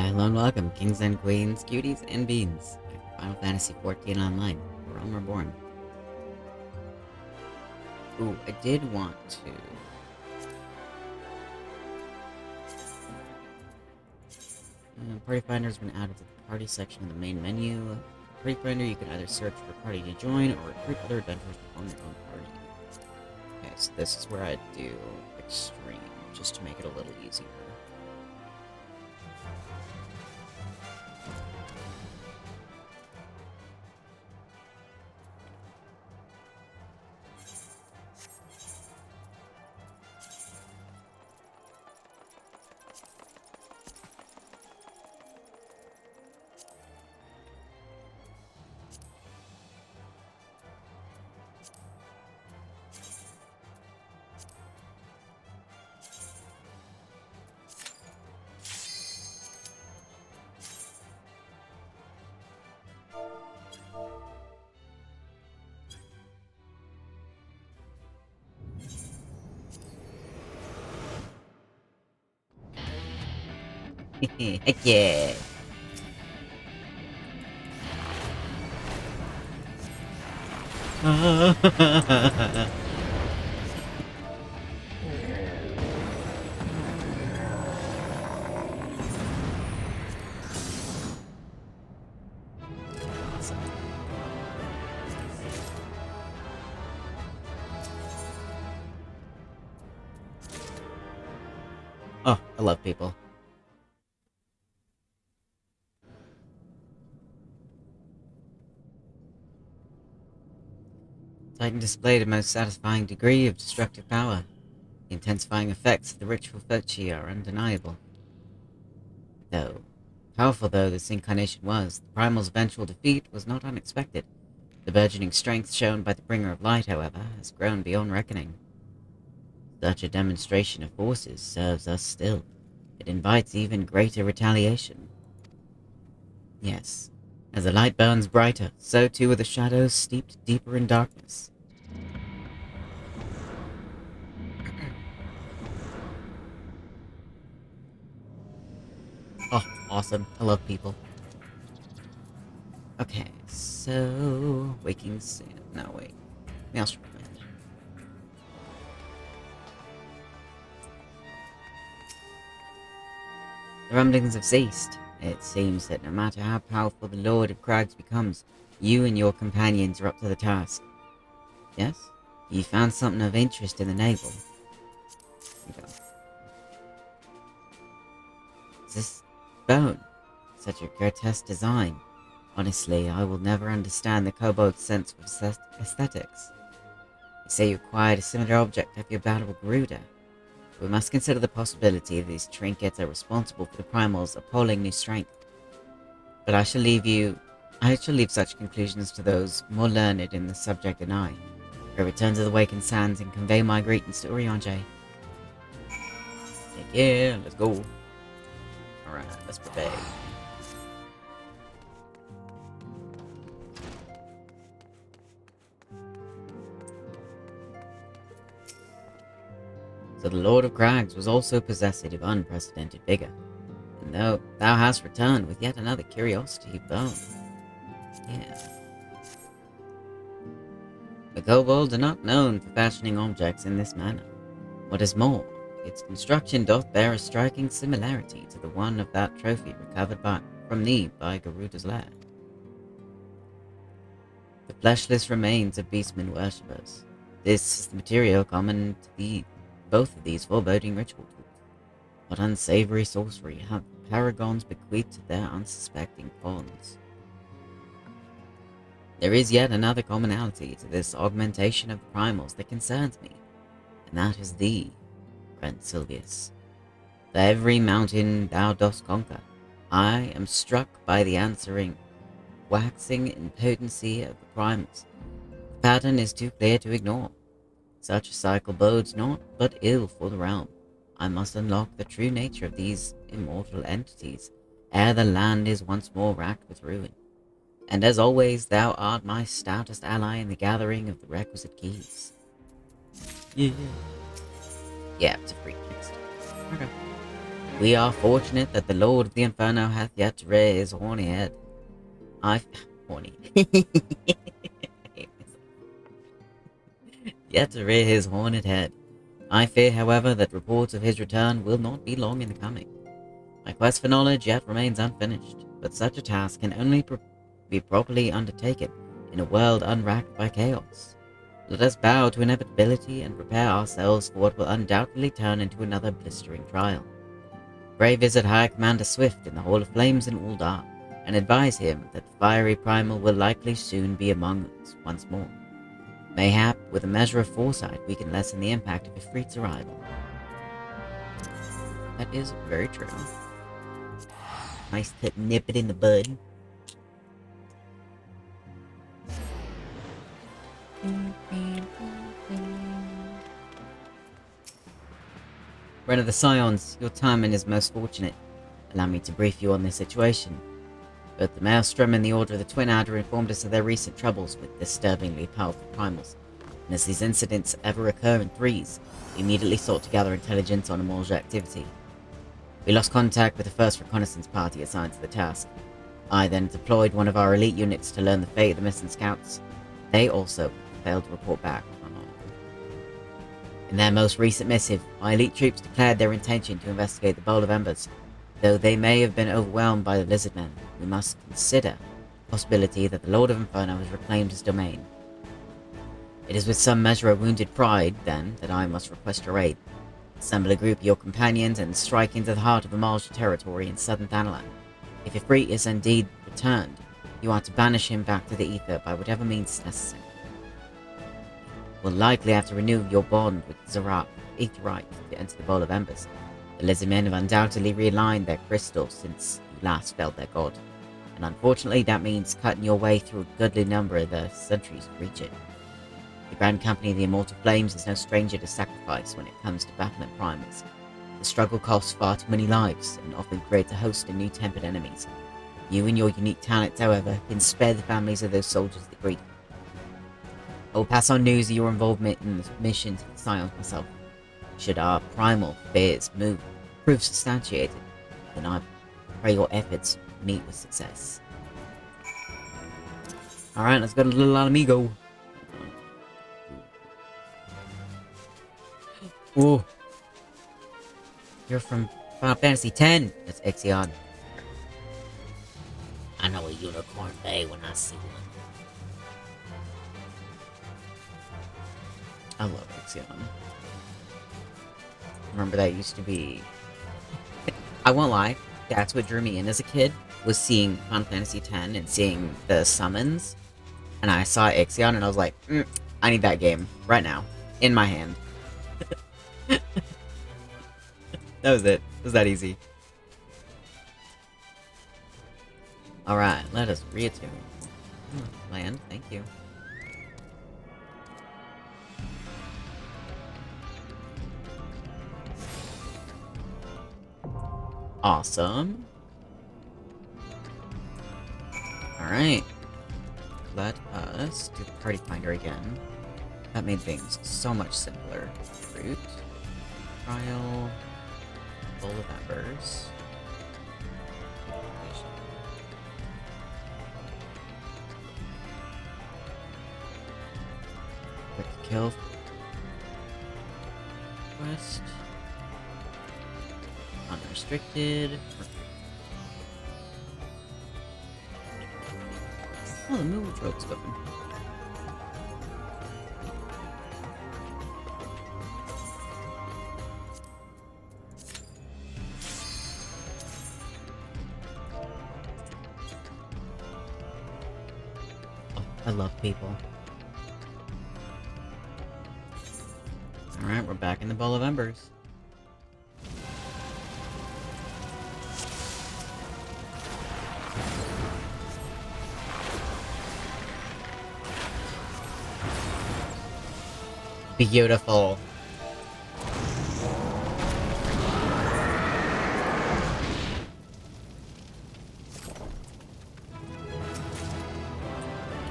Hello and welcome, kings and queens, cuties and beans. Final Fantasy XIV Online, Realm Reborn. Ooh, I did want to... Party Finder's been added to the party section of the main menu. Party Finder, you can either search for a party to join or recruit other adventurers to form your own party. Okay, so this is where I do Extreme, just to make it a little easier. Heck yeah! Oh, I love people. Titan displayed a most satisfying degree of destructive power. The intensifying effects of the ritual virtue are undeniable. Though, powerful though this incarnation was, the Primal's eventual defeat was not unexpected. The burgeoning strength shown by the Bringer of Light, however, has grown beyond reckoning. Such a demonstration of forces serves us still. It invites even greater retaliation. Yes, as the light burns brighter, so too are the shadows steeped deeper in darkness. Oh, awesome. I love people. Okay, so... Waking Sand. No, wait. Maelstrom Land. The rumblings have ceased. It seems that no matter how powerful the Lord of Crags becomes, you and your companions are up to the task. Yes? You found something of interest in the navel. Here we go. Is this bone? Such a grotesque design. Honestly, I will never understand the kobold's sense of aesthetics. You say you acquired a similar object after your battle with Garuda. We must consider the possibility that these trinkets are responsible for the Primal's appalling new strength. But I shall leave such conclusions to those more learned in the subject than I. I return to the Wakened Sands and convey my greetings to Eorzea. Yeah, let's go. Alright, let's prepare. So the Lord of Crags was also possessed of unprecedented vigor. And thou hast returned with yet another curiosity bone. Yeah. The kobolds are not known for fashioning objects in this manner. What is more, its construction doth bear a striking similarity to the one of that trophy recovered from thee by Garuda's lair. The fleshless remains of beastmen worshippers. This is the material common to both of these foreboding ritual tools. What unsavory sorcery have paragons bequeathed to their unsuspecting pawns? There is yet another commonality to this augmentation of the primals that concerns me, and that is thee, friend Silvius. For every mountain thou dost conquer, I am struck by the answering, waxing in potency of the primals. The pattern is too clear to ignore. Such a cycle bodes naught but ill for the realm. I must unlock the true nature of these immortal entities, ere the land is once more racked with ruin. And as always, thou art my stoutest ally in the gathering of the requisite keys. Yeah. Yeah, it's a free quest. Okay. We are fortunate that the Lord of the Inferno hath yet to rear his horny head. Horny. Yet to rear his horned head. I fear, however, that reports of his return will not be long in the coming. My quest for knowledge yet remains unfinished, but such a task can only be properly undertaken in a world unracked by chaos. Let us bow to inevitability and prepare ourselves for what will undoubtedly turn into another blistering trial. Pray visit High Commander Swift in the Hall of Flames in Uldar, and advise him that the fiery primal will likely soon be among us once more. Mayhap, with a measure of foresight, we can lessen the impact of Ifrit's arrival. That is very true. Nice to nip it in the bud. Ren of the Scions, your timing is most fortunate. Allow me to brief you on this situation. Both the Maelstrom and the Order of the Twin Adder informed us of their recent troubles with disturbingly powerful primals, and as these incidents ever occur in threes, we immediately sought to gather intelligence on Amorge activity. We lost contact with the first reconnaissance party assigned to the task. I then deployed one of our elite units to learn the fate of the missing scouts. They also failed to report back on all. In their most recent missive, my elite troops declared their intention to investigate the Bowl of Embers. Though they may have been overwhelmed by the Lizardmen, we must consider the possibility that the Lord of Inferno has reclaimed his domain. It is with some measure of wounded pride, then, that I must request your aid. Assemble a group of your companions and strike into the heart of Amal's territory in southern Thanalan. If Ifrit is indeed returned, you are to banish him back to the ether by whatever means necessary. We'll likely have to renew your bond with Zarak, Aetherite, to enter the Bowl of Embers. The Lizardmen have undoubtedly realigned their crystals since you last felt their god, and unfortunately that means cutting your way through a goodly number of the sentries to reach it. The Grand Company of the Immortal Flames is no stranger to sacrifice when it comes to battling primals. The struggle costs far too many lives, and often creates a host of new tempered enemies. You and your unique talents, however, can spare the families of those soldiers the grief. I will pass on news of your involvement in the mission to the Scions myself. Should our primal fears prove substantiated, then I pray your efforts meet with success. Alright, let's go to Little Amigo. Ooh. You're from Final Fantasy X. That's XIV. I know a unicorn bay when I see one. I love XIV. Remember that used to be... I won't lie, that's what drew me in as a kid, was seeing Final Fantasy X and seeing the summons. And I saw Ixion and I was like, I need that game right now, in my hand. That was it. It was that easy. Alright, let us reattune. Land, thank you. Awesome. Alright. Let us do the party finder again. That made things so much simpler. Fruit. Trial. Bowl of Embers. Quick kill. Quest. Unrestricted. Oh, the move rope's open. Oh, I love people. Alright, we're back in the Bowl of Embers. Beautiful.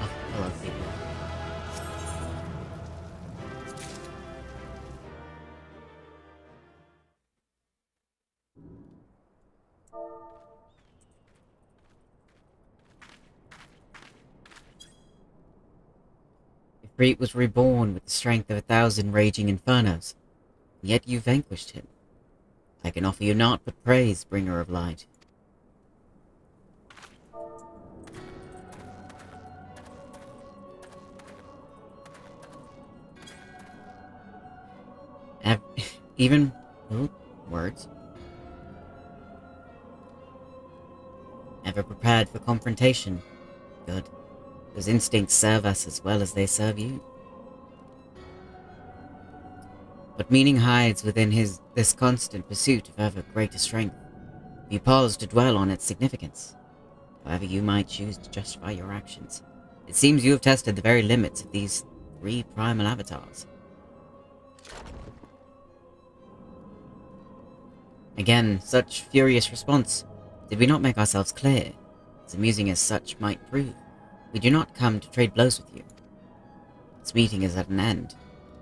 Oh, I love people. Crete was reborn with the strength of 1,000 raging infernos, and yet you vanquished him. I can offer you naught but praise, bringer of light. Even... oh, words. Ever prepared for confrontation? Good. Those instincts serve us as well as they serve you. What meaning hides within this constant pursuit of ever greater strength? If you pause to dwell on its significance, however you might choose to justify your actions, it seems you have tested the very limits of these 3 primal avatars. Again, such furious response. Did we not make ourselves clear? As amusing as such might prove, we do not come to trade blows with you. This meeting is at an end.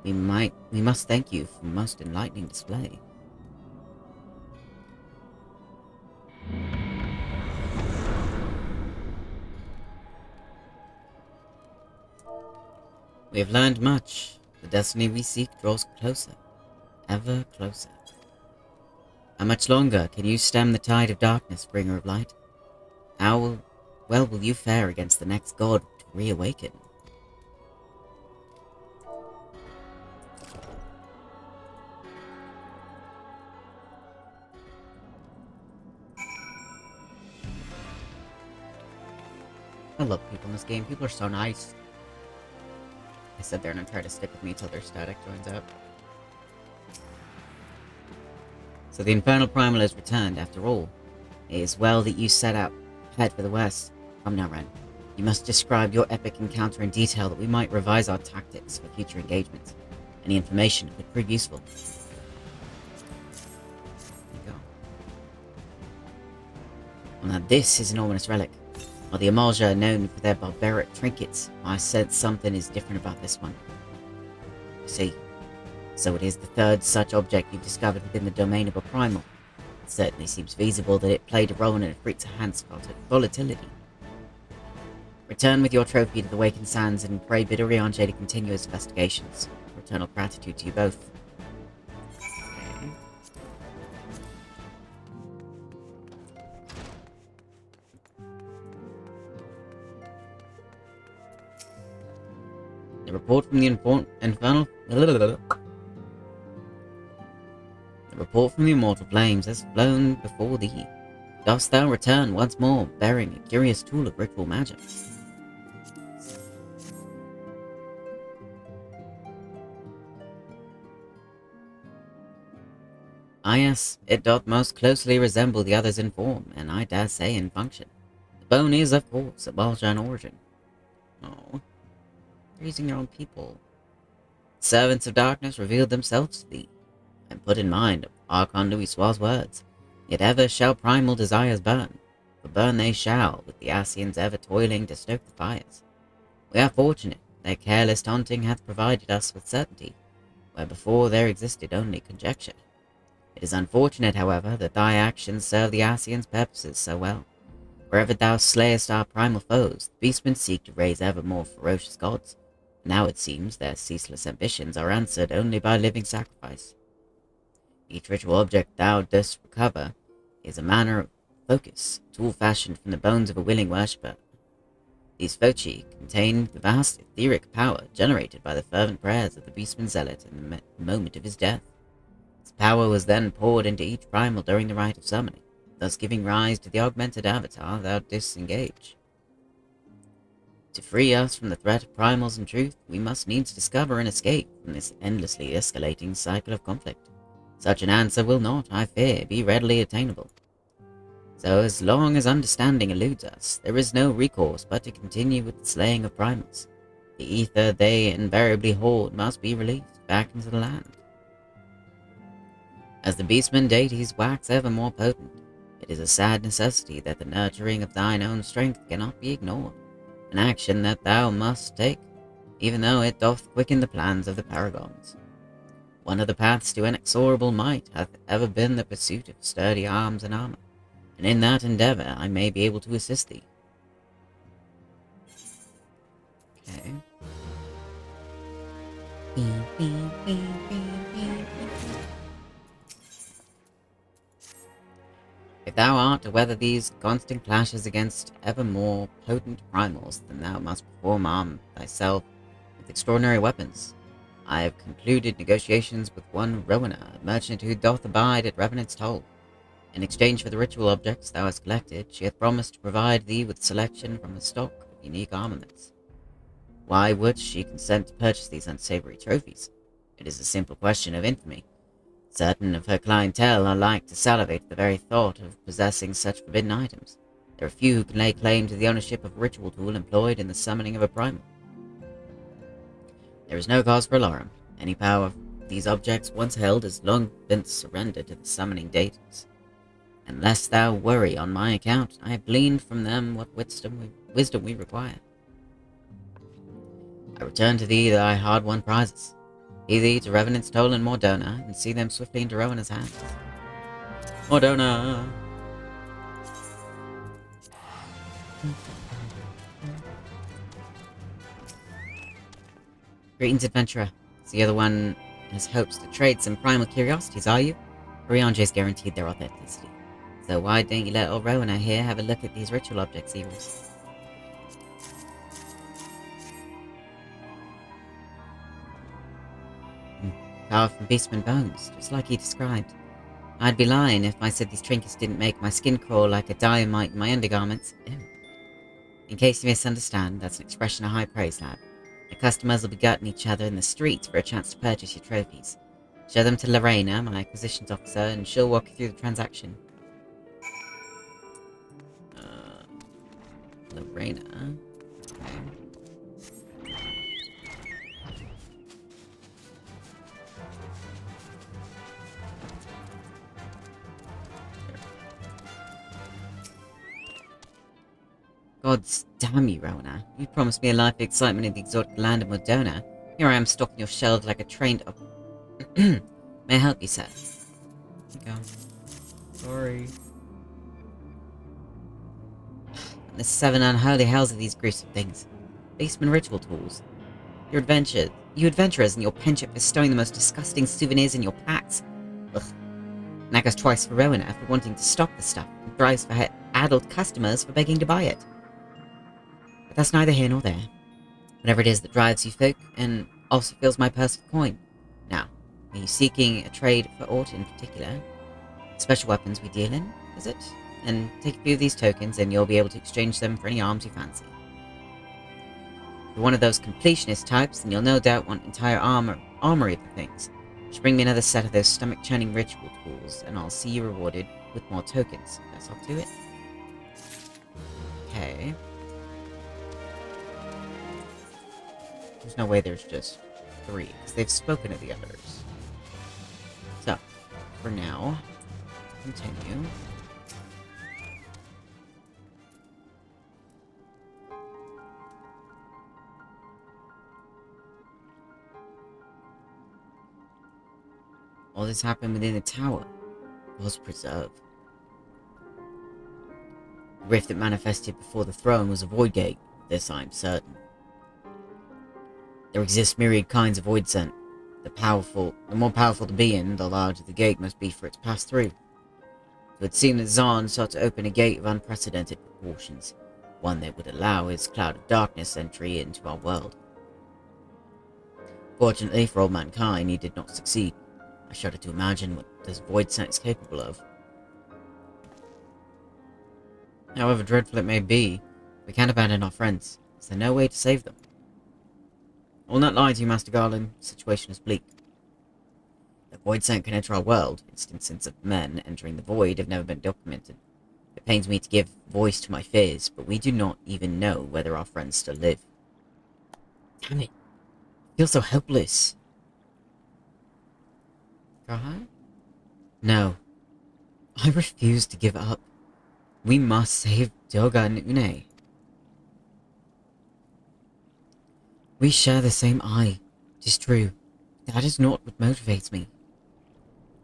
We must thank you for a most enlightening display. We have learned much. The destiny we seek draws closer, ever closer. How much longer can you stem the tide of darkness, bringer of light? How well will you fare against the next god to reawaken? I love people in this game. People are so nice. I sit there and I try to stick with me till their static joins out. So the Infernal Primal has returned, after all. It is well that you set out, head for the west. Come now, Ren. You must describe your epic encounter in detail that we might revise our tactics for future engagements. Any information could prove useful. There you go. Well, now this is an ominous relic. While the Eorzea are known for their barbaric trinkets, I sense something is different about this one. You see, so it is the 3rd such object you've discovered within the domain of a primal. It certainly seems feasible that it played a role in Ifrit's enhanced volatility. Return with your trophy to the Wakened Sands and pray bid Eorzea to continue his investigations. Eternal gratitude to you both. Okay. The report from the immortal flames has flown before thee. Dost thou return once more, bearing a curious tool of ritual magic? Ah yes, it doth most closely resemble the others in form, and I dare say in function. The bone is, of course, of Eorzea origin. Oh. Raising your own people. Servants of darkness revealed themselves to thee, and put in mind of Archon Louisoir's words, yet ever shall primal desires burn, for burn they shall, with the Ascians ever toiling to stoke the fires. We are fortunate, their careless taunting hath provided us with certainty, where before there existed only conjecture. It is unfortunate, however, that thy actions serve the Ascians' purposes so well. Wherever thou slayest our primal foes, the beastmen seek to raise ever more ferocious gods. Now it seems their ceaseless ambitions are answered only by living sacrifice. Each ritual object thou dost recover is a manner of focus, a tool fashioned from the bones of a willing worshipper. These foci contain the vast etheric power generated by the fervent prayers of the beastman zealot in the moment of his death. This power was then poured into each primal during the rite of summoning, thus giving rise to the augmented avatar thou disengage. To free us from the threat of primals and truth, we must needs discover and escape from this endlessly escalating cycle of conflict. Such an answer will not, I fear, be readily attainable. So as long as understanding eludes us, there is no recourse but to continue with the slaying of primals. The ether they invariably hoard must be released back into the land. As the beastmen deities wax ever more potent, it is a sad necessity that the nurturing of thine own strength cannot be ignored, an action that thou must take, even though it doth quicken the plans of the paragons. One of the paths to inexorable might hath ever been the pursuit of sturdy arms and armor, and in that endeavor I may be able to assist thee. Okay. Beep, beep, beep, beep. If thou art to weather these constant clashes against ever more potent primals, then thou must arm thyself with extraordinary weapons. I have concluded negotiations with one Rowena, a merchant who doth abide at Revenant's toll. In exchange for the ritual objects thou hast collected, she hath promised to provide thee with selection from a stock of unique armaments. Why would she consent to purchase these unsavory trophies? It is a simple question of infamy. Certain of her clientele are like to salivate at the very thought of possessing such forbidden items. There are few who can lay claim to the ownership of a ritual tool employed in the summoning of a primal. There is no cause for alarm. Any power these objects once held has long been surrendered to the summoning deities. Unless thou worry on my account, I have gleaned from them what wisdom we require. I return to thee thy hard-won prizes. Heed thee to Revenant's toll in Mordona, and see them swiftly into Rowena's hands. Mordona! Greetings, adventurer. So you're the one has hopes to trade some primal curiosities, are you? Riange's guaranteed their authenticity. So why don't you let old Rowena here have a look at these ritual objects, Eagles? Carved from beastman bones, just like he described. I'd be lying if I said these trinkets didn't make my skin crawl like a dynamite in my undergarments. Ew. In case you misunderstand, that's an expression of high praise, lad. The customers will be gutting each other in the streets for a chance to purchase your trophies. Show them to Lorena, my acquisitions officer, and she'll walk you through the transaction. Lorena. Okay. Gods damn you, Rowena. You promised me a life of excitement in the exotic land of Mordona. Here I am stalking your shelves like a trained up. May I help you, sir? Okay. Sorry. The seven unholy hells of these gruesome things. Beastman ritual tools. You adventurers and your penchant for stowing the most disgusting souvenirs in your packs. Ugh. And that goes twice for Rowena for wanting to stop the stuff, and thrice for her adult customers for begging to buy it. But that's neither here nor there. Whatever it is that drives you folk, and also fills my purse with coin. Now, are you seeking a trade for aught in particular? Special weapons we deal in, is it? And take a few of these tokens and you'll be able to exchange them for any arms you fancy. If you're one of those completionist types, then you'll no doubt want entire armory of the things. Just bring me another set of those stomach-churning ritual tools, and I'll see you rewarded with more tokens. That's up to it. Okay. There's no way there's just 3, because they've spoken of the others. So, for now, continue. All this happened within the tower was preserved. The rift that manifested before the throne was a void gate, this I am certain. There exist myriad kinds of void scent. The more powerful the being, the larger the gate must be for its pass through. It would seem that Zahn sought to open a gate of unprecedented proportions, one that would allow his cloud of darkness entry into our world. Fortunately for all mankind, he did not succeed. I shudder to imagine what this void scent is capable of. However dreadful it may be, we can't abandon our friends. Is there no way to save them? I will not lie to you, Master Garland. The situation is bleak. The void scent can enter our world. Instances of men entering the void have never been documented. It pains me to give voice to my fears, but we do not even know whether our friends still live. Damn it. I feel so helpless. No. I refuse to give up. We must save Doga and Une. We share the same eye, 'tis true. That is not what motivates me.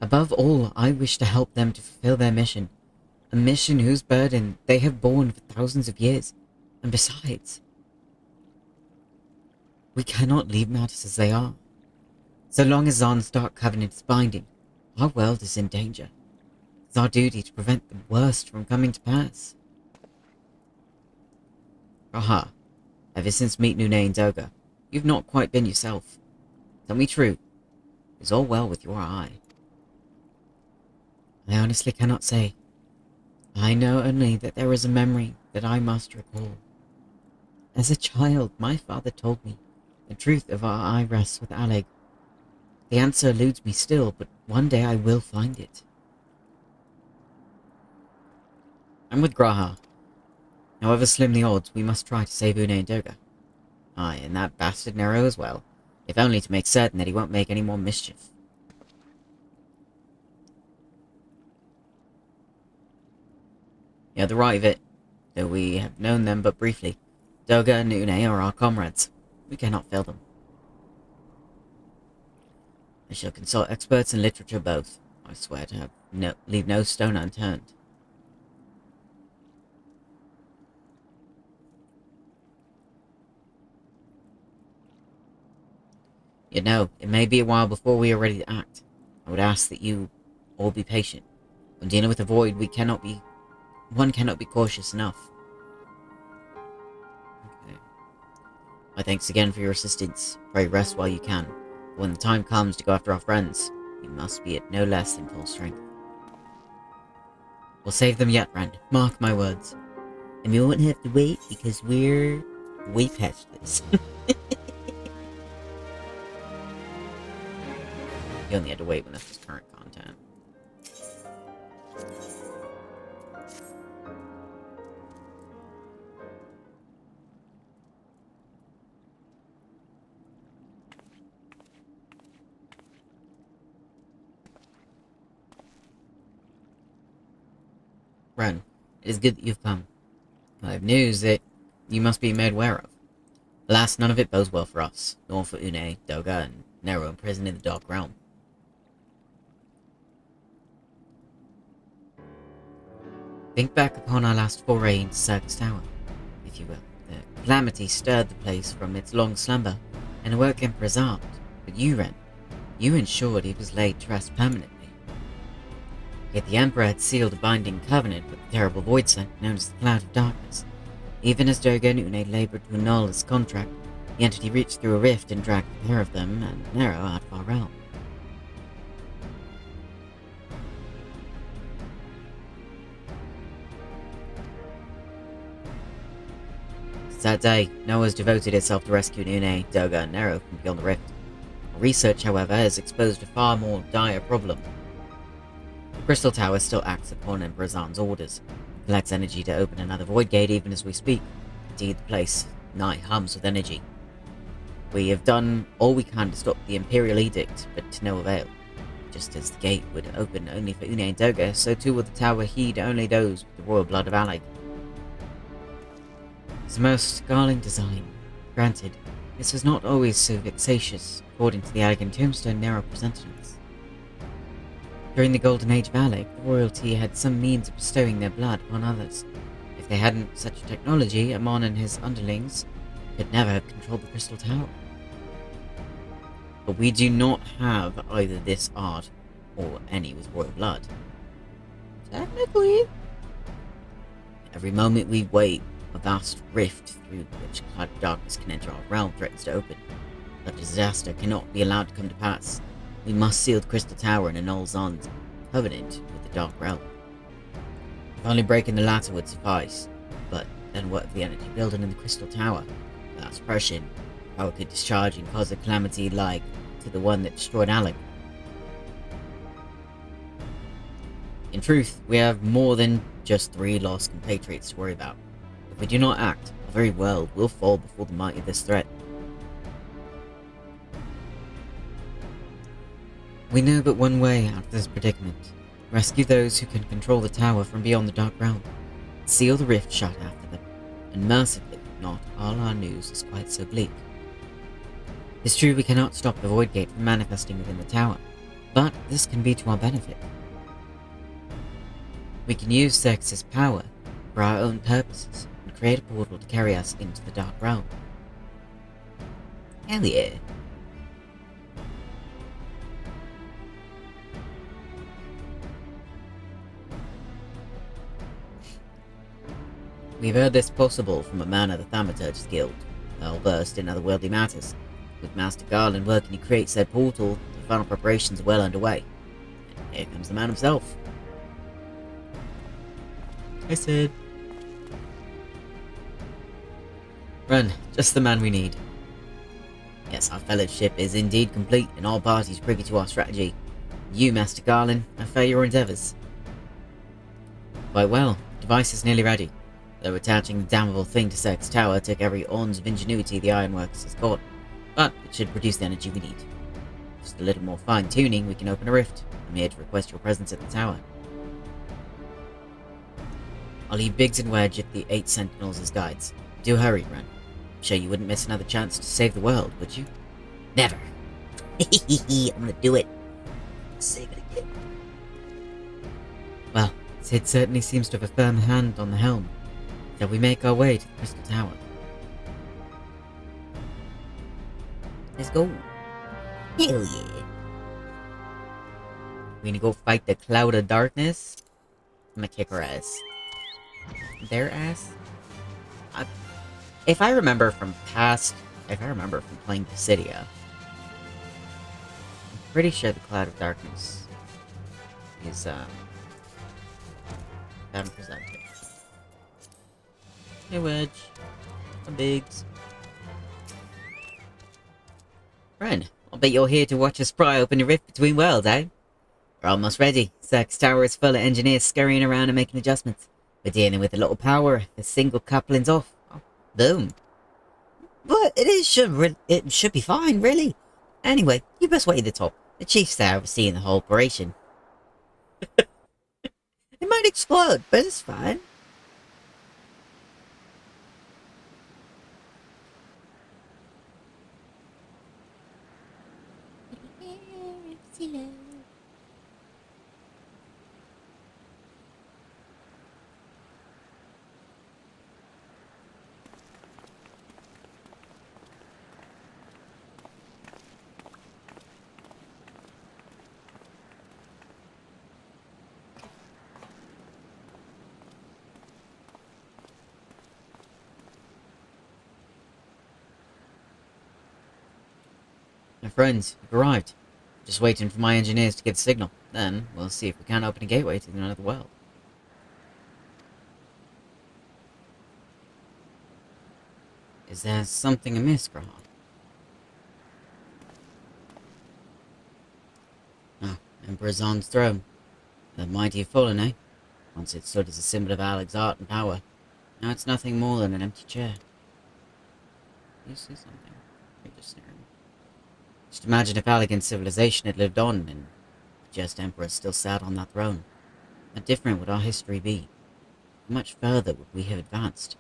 Above all, I wish to help them to fulfill their mission. A mission whose burden they have borne for thousands of years. And besides, we cannot leave matters as they are. So long as Zon's Dark Covenant is binding, our world is in danger. It's our duty to prevent the worst from coming to pass. Aha. Ever since meeting Une and Doga, you've not quite been yourself. Tell me true. Is all well with your eye? I honestly cannot say. I know only that there is a memory that I must recall. As a child, my father told me the truth of our eye rests with Alec. The answer eludes me still, but one day I will find it. I'm with Graha. However slim the odds, we must try to save Une and Doga. Aye, and that bastard Nero as well, if only to make certain that he won't make any more mischief. You're the right of it, though we have known them but briefly. Doga and Une are our comrades. We cannot fail them. I shall consult experts in literature both. I swear to leave no stone unturned. You know, it may be a while before we are ready to act. I would ask that you all be patient. When dealing with the void, one cannot be cautious enough. Okay. My thanks again for your assistance. Pray rest while you can. But when the time comes to go after our friends, you must be at no less than full strength. We'll save them yet, friend. Mark my words. And we won't have to wait because we're way past this. You only had to wait when this was current content. Ren, it is good that you've come. I have news that you must be made aware of. Alas, none of it bodes well for us, nor for Une, Doga, and Nero imprisoned in the Dark Realm. Think back upon our last foray into Circus Tower, if you will. The calamity stirred the place from its long slumber, and awoke Emperor's art. But you, Ren, you ensured he was laid to rest permanently. Yet the Emperor had sealed a binding covenant with the terrible void sent known as the Cloud of Darkness. Even as Doga and Une labored to annul his contract, the entity reached through a rift and dragged the pair of them and Nero out of our realm. Since that day, Noah has devoted itself to rescuing Une, Doga, and Nero from beyond the rift. Our research, however, has exposed a far more dire problem. The Crystal Tower still acts upon Emperor Zahn's orders. It collects energy to open another void gate even as we speak. Indeed, the place nigh hums with energy. We have done all we can to stop the Imperial Edict, but to no avail. Just as the gate would open only for Une and Doga, so too will the tower heed only those with the royal blood of Alec. It's a most galling design. Granted, this was not always so vexatious, according to the elegant tombstone Nero presented us. During the Golden Age of Alec, the royalty had some means of bestowing their blood upon others. If they hadn't such technology, Amon and his underlings could never have controlled the Crystal Tower. But we do not have either this art or any with royal blood. Technically. Every moment we wait, a vast rift through which a cloud of darkness can enter our realm threatens to open. But disaster cannot be allowed to come to pass. We must seal the Crystal Tower and annul Zahn's covenant with the Dark Realm. If only breaking the latter would suffice. But then what of the energy building in the Crystal Tower? Without suppression, power could discharge and cause a calamity like to the one that destroyed Alec. In truth, we have more than just 3 lost compatriots to worry about. If we do not act, our very world will fall before the might of this threat. We know but one way out of this predicament. Rescue those who can control the tower from beyond the Dark Realm. Seal the rift shut after them. And mercifully, not all our news is quite so bleak. It's true we cannot stop the Void Gate from manifesting within the tower, but this can be to our benefit. We can use Circus's power for our own purposes and create a portal to carry us into the Dark Realm. Hell yeah. We've heard this possible from a man of the Thaumaturge's Guild, well versed in otherworldly matters. With Master Garland working to create said portal, the final preparations are well underway. And here comes the man himself. I said. Run, just the man we need. Yes, our fellowship is indeed complete, and all parties privy to our strategy. You, Master Garland, I fear your endeavours. Quite well, the device is nearly ready. Though attaching the damnable thing to Circus Tower took every ounce of ingenuity the Ironworks has got, but it should produce the energy we need. Just a little more fine-tuning, we can open a rift. I'm here to request your presence at the tower. I'll leave Biggs and Wedge at the 8 Sentinels as guides. Do hurry, Ren. I'm sure you wouldn't miss another chance to save the world, would you? Never. I'm gonna do it. Save it again. Well, Sid certainly seems to have a firm hand on the helm. Shall we make our way to the Crystal Tower? Let's go. Hell yeah. We gonna go fight the Cloud of Darkness? I'm gonna kick her ass. Their ass? If I remember from playing Dissidia, I'm pretty sure the Cloud of Darkness is, them presented. Hey Wedge. Hi Biggs. Friend, I'll bet you're here to watch us pry open the rift between worlds, eh? We're almost ready. Circus Tower is full of engineers scurrying around and making adjustments. We're dealing with a lot of power. A single coupling's off. Oh, boom. But it should be fine, really. Anyway, you best wait at the top. The chief's there overseeing the whole operation. It might explode, but it's fine. My friends, you've arrived. Just waiting for my engineers to get the signal. Then, we'll see if we can't open a gateway to another world. Is there something amiss, Graham? Oh, Emperor Zon's throne. The mighty have fallen, eh? Once it stood as a symbol of Alec's art and power. Now it's nothing more than an empty chair. You see something? You're just staring. Just imagine if Alec and civilization had lived on, and the just Emperor still sat on that throne. How different would our history be? How much further would we have advanced?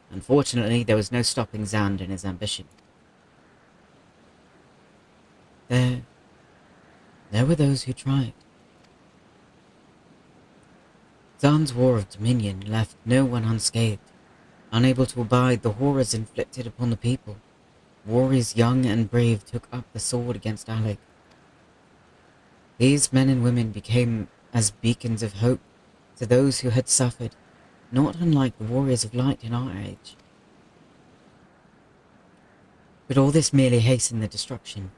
Unfortunately, there was no stopping Zand in his ambition. There were those who tried. Zand's war of dominion left no one unscathed, unable to abide the horrors inflicted upon the people. Warriors young and brave took up the sword against Alec. These men and women became as beacons of hope to those who had suffered, not unlike the warriors of light in our age. But all this merely hastened the destruction.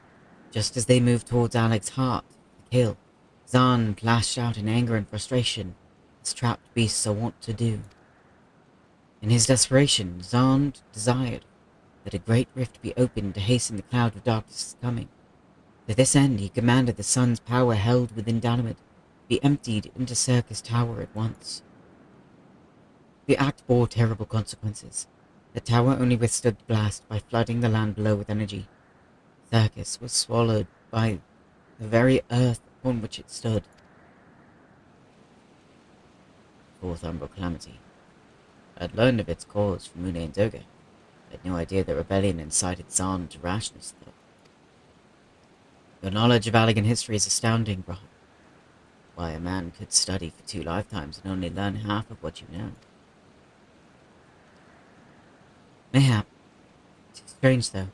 Just as they moved towards Alec's heart, the kill, Zand lashed out in anger and frustration, as trapped beasts are wont to do. In his desperation, Zand desired that a great rift be opened to hasten the cloud of darkness' coming. To this end, he commanded the sun's power held within Dalamed be emptied into Circus Tower at once. The act bore terrible consequences. The tower only withstood the blast by flooding the land below with energy. Circus was swallowed by the very earth upon which it stood. Fourth Umbral Calamity. I had learned of its cause from Mune and Doga. I had no idea the rebellion incited Zand to rashness, though. Your knowledge of Allegan history is astounding, Braham. Why a man could study for 2 lifetimes and only learn half of what you know. Mayhap. It's strange, though.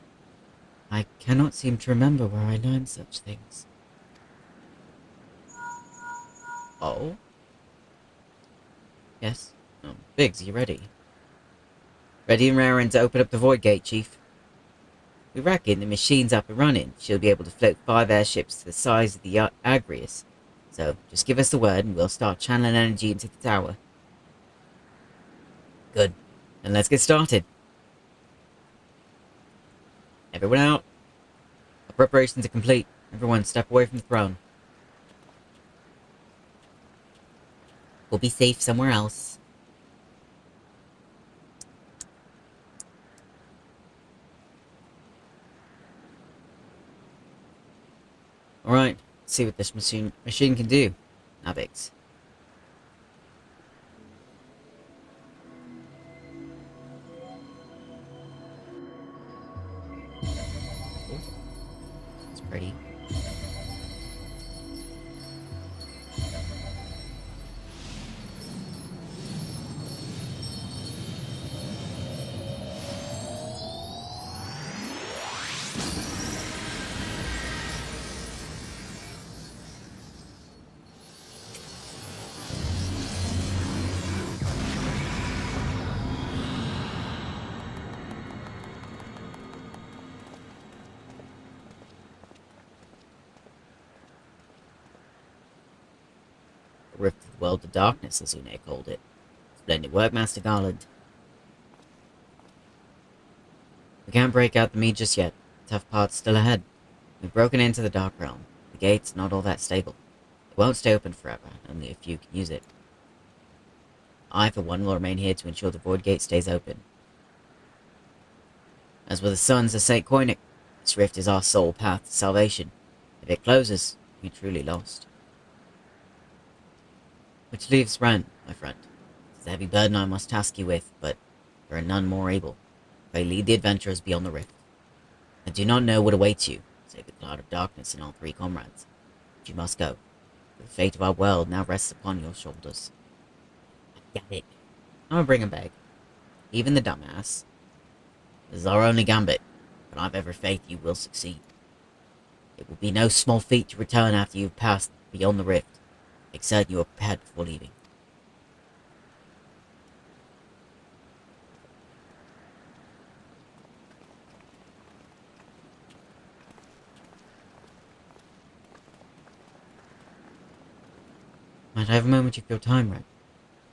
I cannot seem to remember where I learned such things. Oh? Yes? Oh, Biggs, you ready? Ready and raring to open up the void gate, Chief. We reckon the machine's up and running. She'll be able to float 5 airships to the size of the Agrius. So, just give us the word and we'll start channeling energy into the tower. Good. Then let's get started. Everyone out. Our preparations are complete. Everyone step away from the throne. We'll be safe somewhere else. Alright, let's see what this machine can do. Navix. Oh, that's pretty. A rift of the world of darkness, as Une called it. Splendid work, Master Garland. We can't break out the mead just yet. The tough part's still ahead. We've broken into the Dark Realm. The gate's not all that stable. It won't stay open forever, only a few can use it. I, for one, will remain here to ensure the Void Gate stays open. As with the sons of St. Koinik, this rift is our sole path to salvation. If it closes, we're truly lost. Which leaves Ren, my friend. It's a heavy burden I must task you with, but there are none more able. Pray lead the adventurers beyond the rift. I do not know what awaits you, save the cloud of darkness and all 3 comrades. But you must go. For the fate of our world now rests upon your shoulders. I get it. I'm gonna bring him back. Even the dumbass. This is our only gambit, but I've every faith you will succeed. It will be no small feat to return after you've passed beyond the rift. Make certain you are prepared before leaving. Might I have a moment of your time, Red?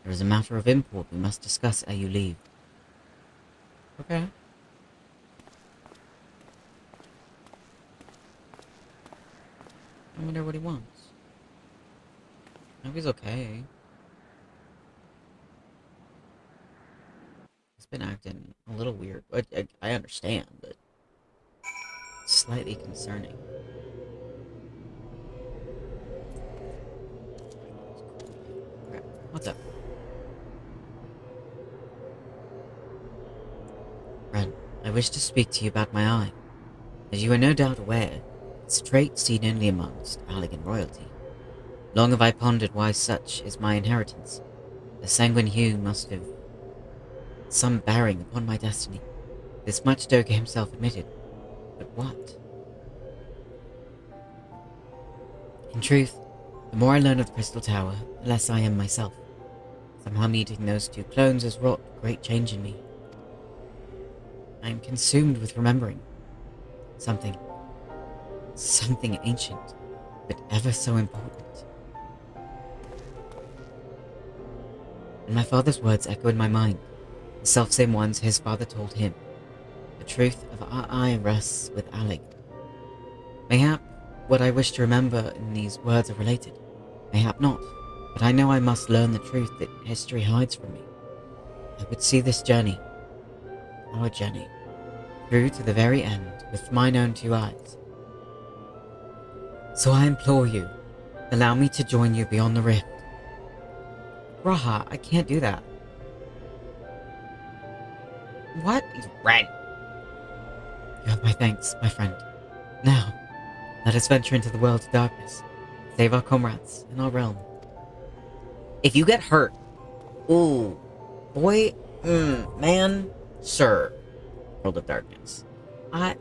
There is a matter of import we must discuss ere you leave. Okay. I wonder what he wants. I hope he's okay. He's been acting a little weird. I understand, but it's slightly concerning. Okay, what's up? Ren, I wish to speak to you about my eye. As you are no doubt aware, it's a trait seen only amongst Allegan royalty. Long have I pondered why such is my inheritance. The sanguine hue must have some bearing upon my destiny. This much Doga himself admitted. But what? In truth, the more I learn of the Crystal Tower, the less I am myself. Somehow meeting those 2 clones has wrought great change in me. I am consumed with remembering. Something ancient, but ever so important. And my father's words echo in my mind, the selfsame ones his father told him. The truth of our eye rests with Alec. Mayhap what I wish to remember in these words are related. Mayhap not, but I know I must learn the truth that history hides from me. I would see this journey, our journey, through to the very end with mine own 2 eyes. So I implore you, allow me to join you beyond the rift. Raha, I can't do that. What? Ren! You have my thanks, my friend. Now, let us venture into the world of darkness. Save our comrades and our realm. If you get hurt, ooh, boy, man, sir. World of darkness. I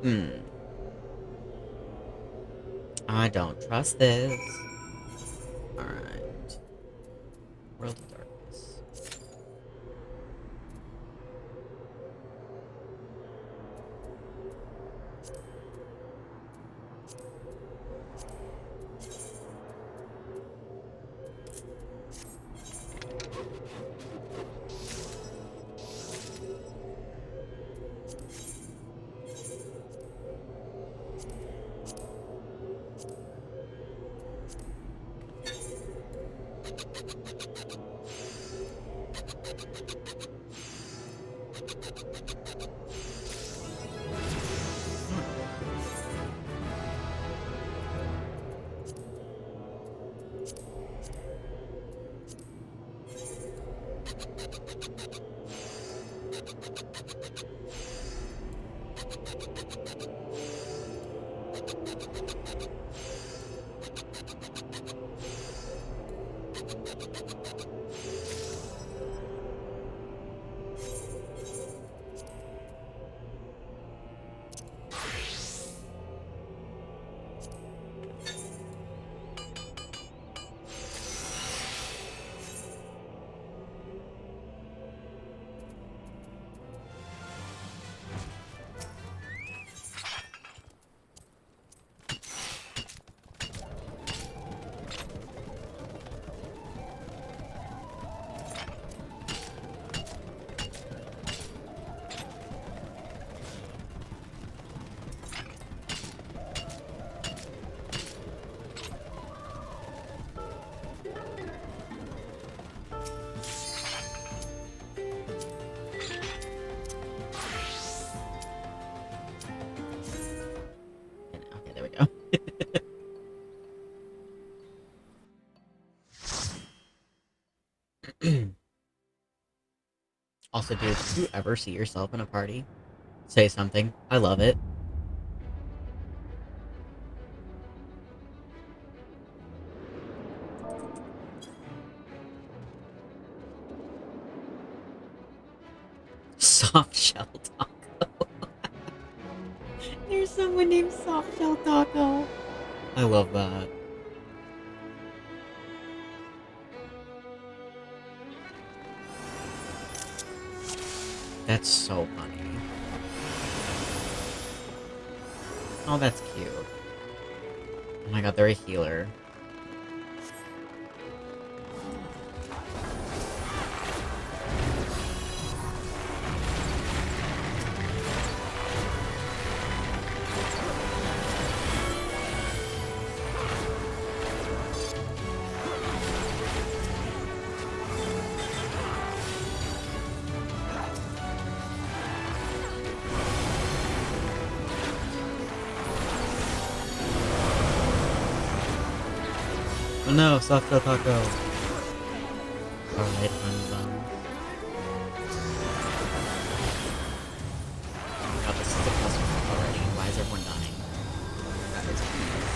don't trust this. Alright. World of darkness. Okay, there we go. Also, dude, if you ever see yourself in a party, say something. I love it. Soft shell taco. There's someone named Soft Shell Taco. I love that. That's so funny. Oh, that's cute. Oh my god, they're a healer. Oh no, Soft Shell Taco. Alright, I'm done. Oh god, this is a cluster already. Why is everyone dying? That is please.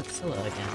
Scylla again.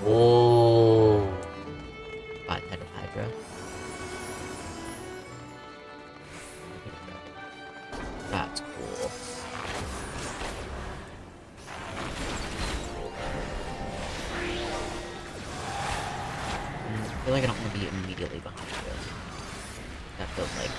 Oh, five-headed Hydra. That's cool. I feel like I don't want to be immediately behind you. That feels like...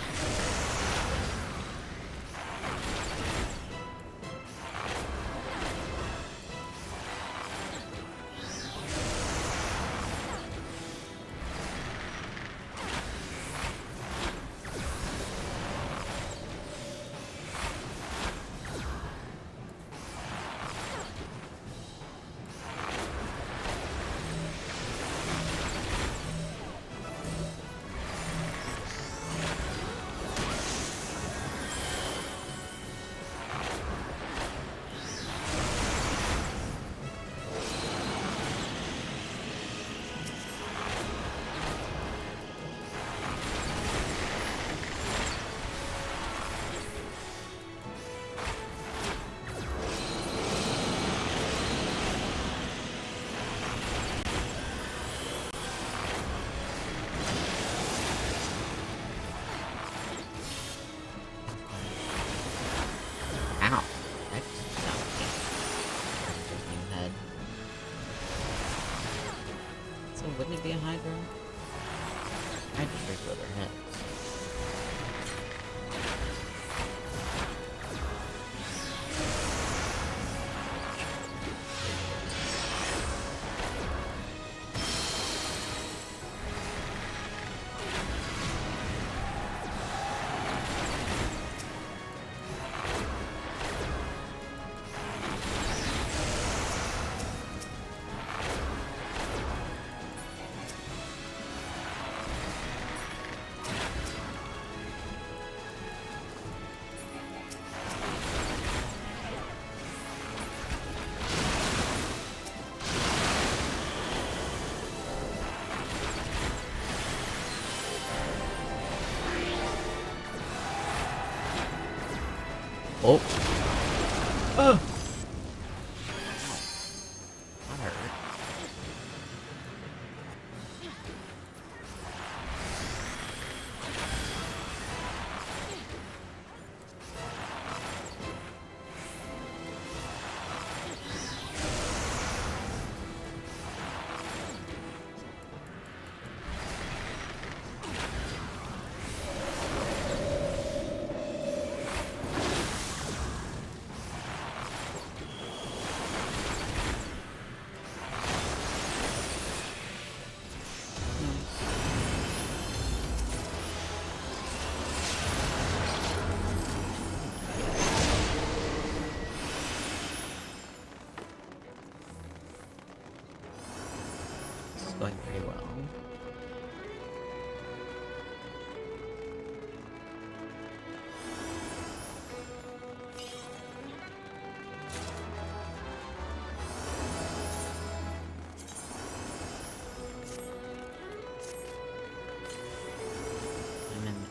Ow. That just stopped me. Freaking head. So wouldn't it be a Hydra? Hydra's regular their heads. Oh. Oh. That hurt. This is going pretty well. I'm in A.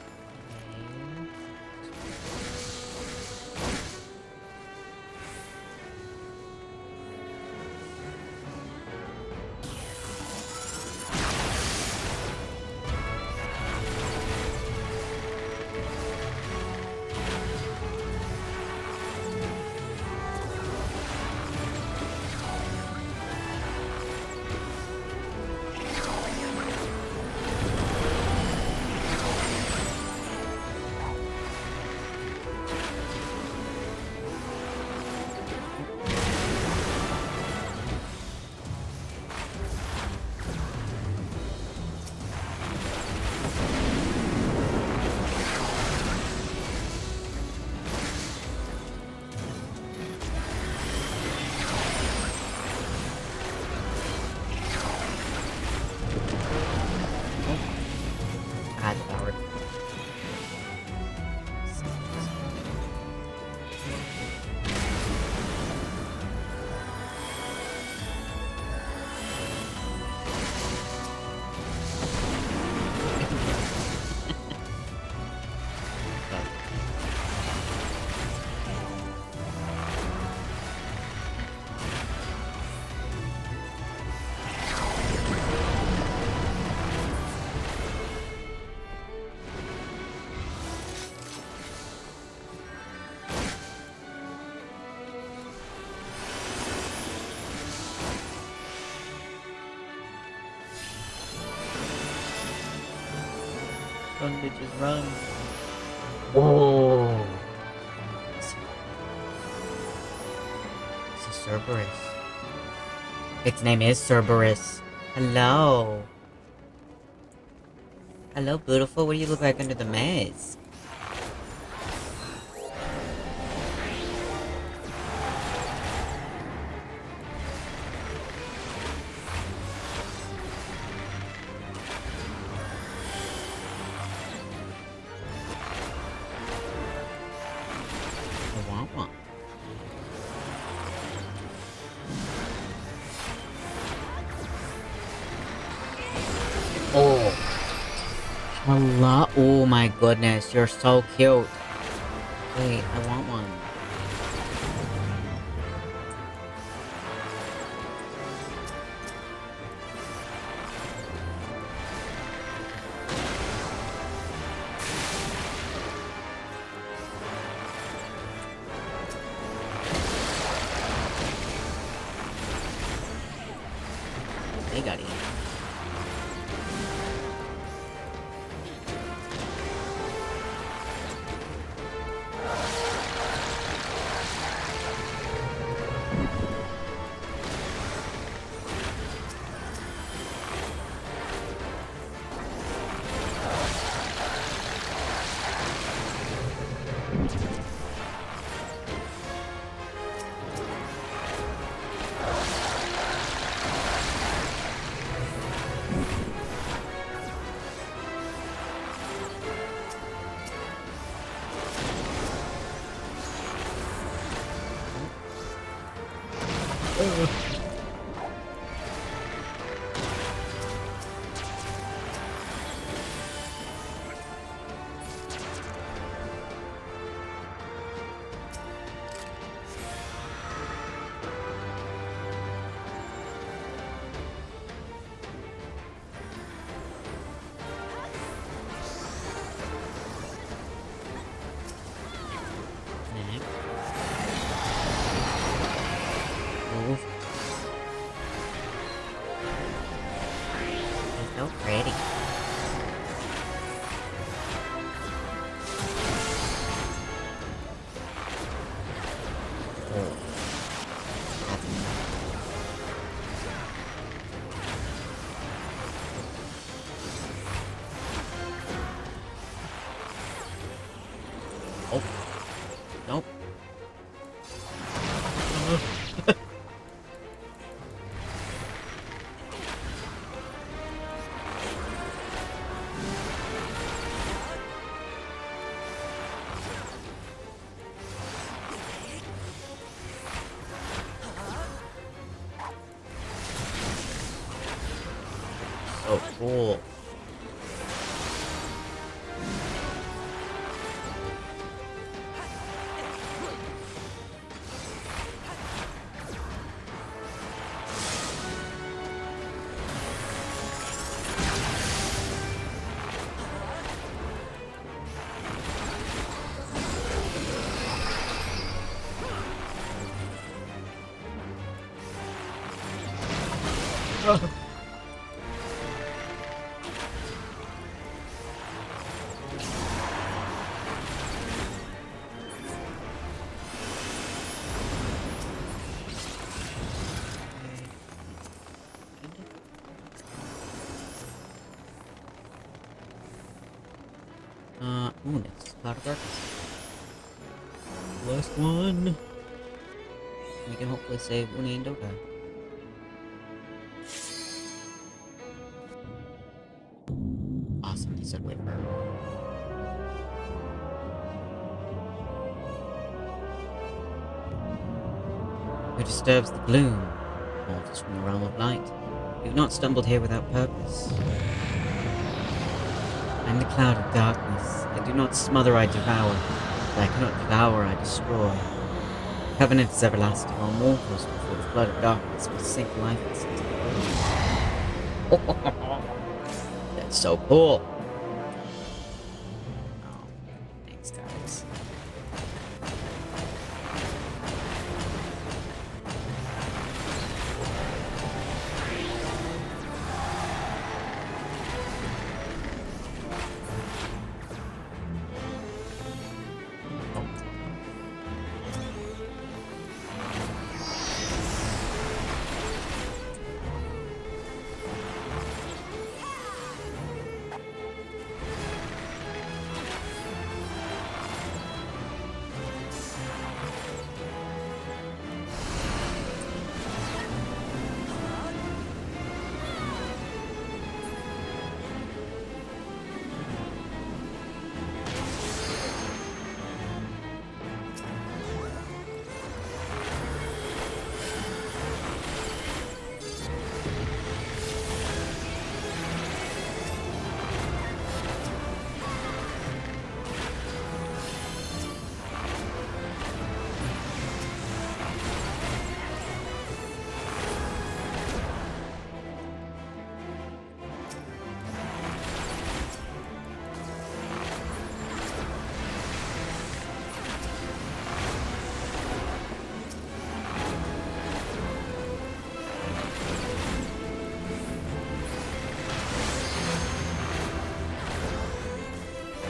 Run, bitches, run. Whoa. This is Cerberus. Its name is Cerberus. Hello. Hello, beautiful. What do you look like under the mask? I want one. Oh. Hello. Oh my goodness, you're so cute. Wait, I want one. They got it. Move. It's so pretty. Oh. That's oh. Nope. So cool. Ooh, next Cloud of Darkness. Last one. We can hopefully save Uni and Dota. Awesome, he said wait for her. Who disturbs the gloom? Mortals from the realm of light. You've not stumbled here without purpose. I am the cloud of darkness. I do not smother, I devour. But I cannot devour, I destroy. Covenant is everlasting. All mortals before the flood of darkness will sink lifeless into the gloom. That's so cool. Oh, thanks, guys.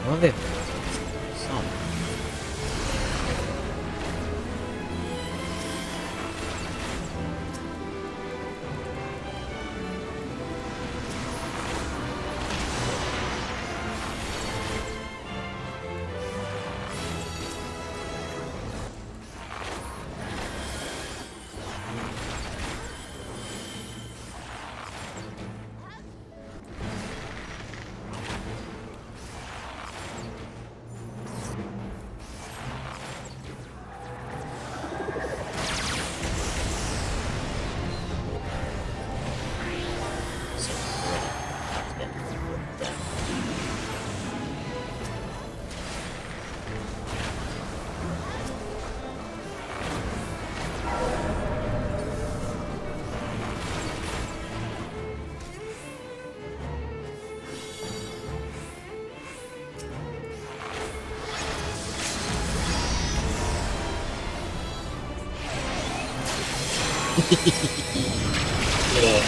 Well, they've some. Yeah.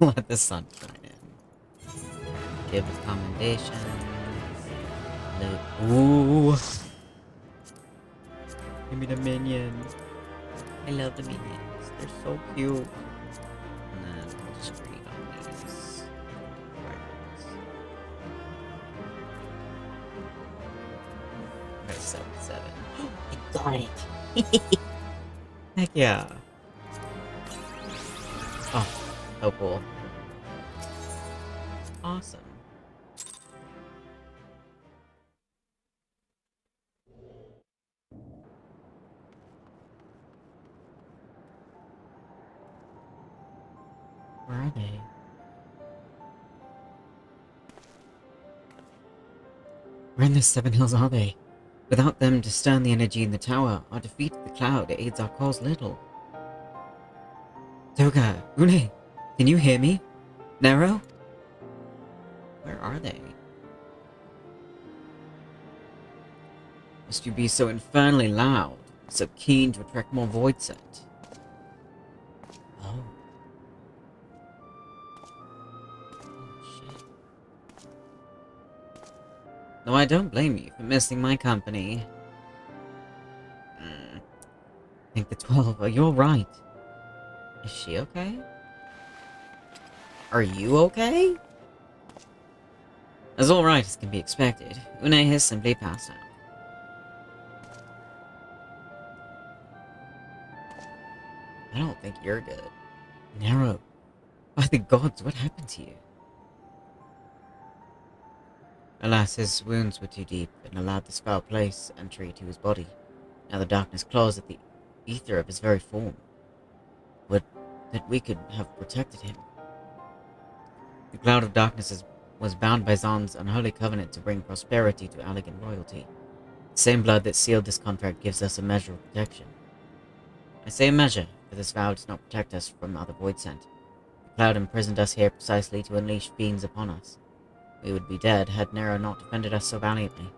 Let the sun shine in. Give us commendations. Ooh. Give me the minions. I love the minions. They're so cute. And then we'll just read on these. I got a 7-7. I got it! Heck yeah. Oh, so cool. Awesome. Where are they? Where in the Seven Hills are they? Without them to stir the energy in the tower, our defeat of the cloud aids our cause little. Toga, Une, can you hear me? Nero? Where are they? Must you be so infernally loud, so keen to attract more void scent? Oh. Shit. No, I don't blame you for missing my company. I think the 12, you're right. Is she okay? Are you okay? As alright as can be expected, Une has simply passed out. I don't think you're good. Nero, by the gods, what happened to you? Alas, his wounds were too deep and allowed this foul place entry to his body. Now the darkness claws at the ether of his very form. Would that we could have protected him. The cloud of darkness was bound by Zon's unholy covenant to bring prosperity to Allegan royalty. The same blood that sealed this contract gives us a measure of protection. I say a measure, for this vow does not protect us from other void scent. The cloud imprisoned us here precisely to unleash fiends upon us. We would be dead had Nero not defended us so valiantly.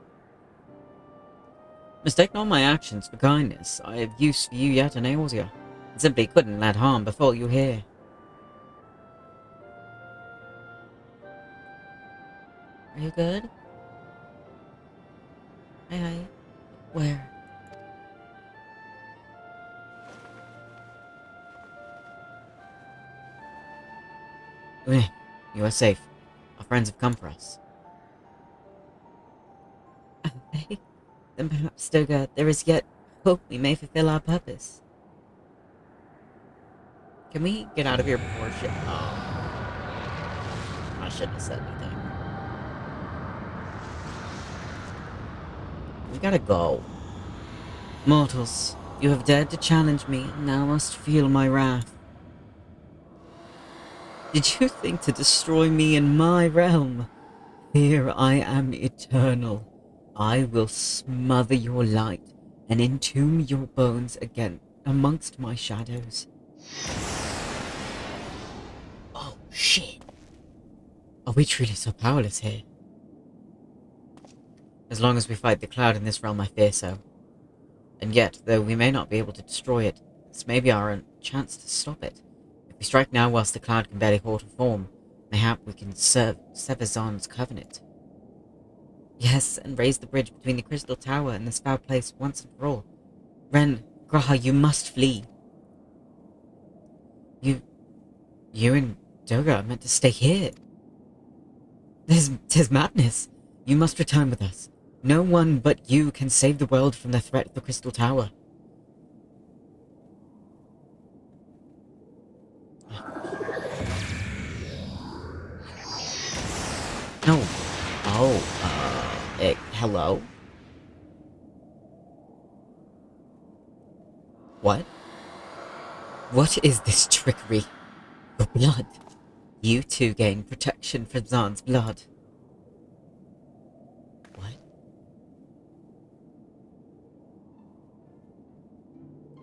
Mistake not my actions for kindness. I have use for you yet in Eorzea, and simply couldn't let harm befall you here. Are you good? Hi. Where? Une, you are safe. Our friends have come for us. Are they? Then perhaps, Stoga, there is yet hope we may fulfill our purpose. Can we get out of here before shit? Oh. I shouldn't have said anything. We gotta go. Mortals, you have dared to challenge me, and now must feel my wrath. Did you think to destroy me in my realm? Here I am eternal. I will smother your light and entomb your bones again amongst my shadows. Oh, shit. Are we truly so powerless here? As long as we fight the cloud in this realm, I fear so. And yet, though we may not be able to destroy it, this may be our chance to stop it. If we strike now whilst the cloud can barely hold a form, mayhap we can sever Zon's covenant. Yes, and raise the bridge between the Crystal Tower and this foul place once and for all. Ren, Graha, you must flee. You and Doga are meant to stay here. Tis madness. You must return with us. No one but you can save the world from the threat of the Crystal Tower. No. Oh, hello? What? What is this trickery? Your blood. You two gain protection from Zon's blood. What?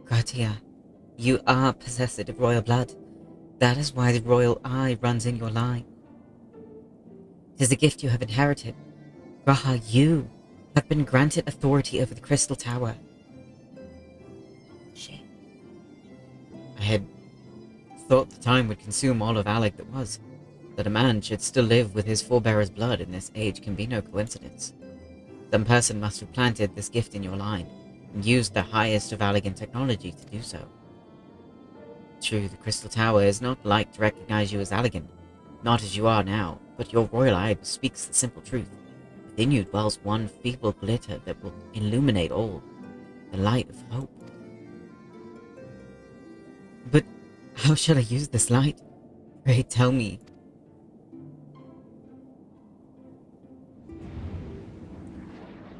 Gratia, you are possessed of royal blood. That is why the royal eye runs in your line. It is a gift you have inherited. Graha, you have been granted authority over the Crystal Tower. Shit. I had thought the time would consume all of Alec that was. That a man should still live with his forebear's blood in this age can be no coincidence. Some person must have planted this gift in your line, and used the highest of Allegan technology to do so. True, the Crystal Tower is not like to recognize you as Allegan, not as you are now, but your royal eye speaks the simple truth. Within you dwells one feeble glitter that will illuminate all, the light of hope. But how shall I use this light? Pray tell me.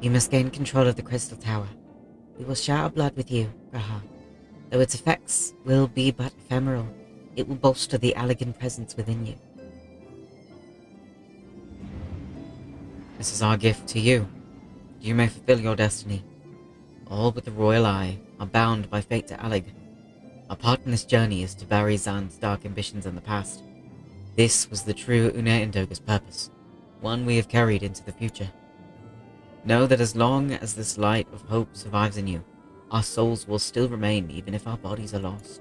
You must gain control of the Crystal Tower. We will share our blood with you, Graha. Though its effects will be but ephemeral, it will bolster the Allegan presence within you. This is our gift to you. You may fulfill your destiny. All but the Royal Eye are bound by fate to Alleg. Our part in this journey is to bury Zan's dark ambitions in the past. This was the true Une and Doga's purpose, one we have carried into the future. Know that as long as this light of hope survives in you, our souls will still remain even if our bodies are lost.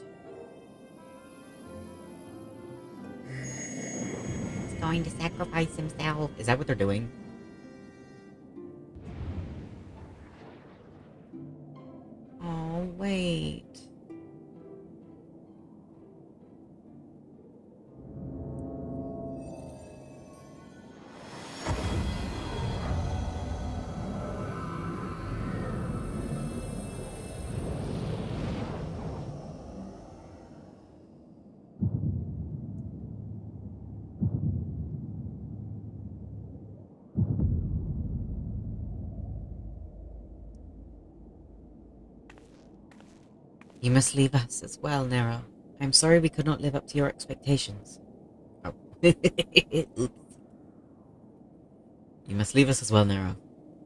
He's going to sacrifice himself. Is that what they're doing? Oh, wait. You must leave us as well, Nero. I'm sorry we could not live up to your expectations. Oh. Oops. You must leave us as well, Nero.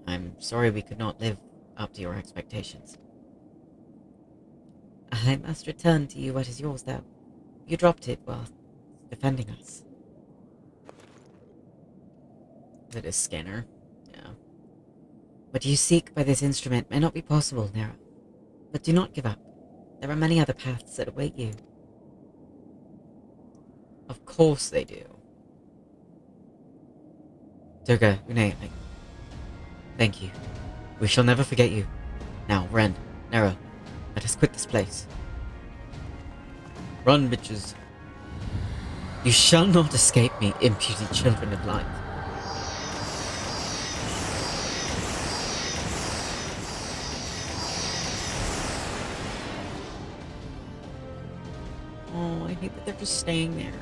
I'm sorry we could not live up to your expectations. I must return to you what is yours, though. You dropped it while defending us. Is it a scanner? Yeah. What you seek by this instrument may not be possible, Nero. But do not give up. There are many other paths that await you. Of course they do. Doga, Une, thank you. We shall never forget you. Now, Ren, Nero, let us quit this place. Run, bitches. You shall not escape me, impudent children of light. Oh, I hate that they're just staying there.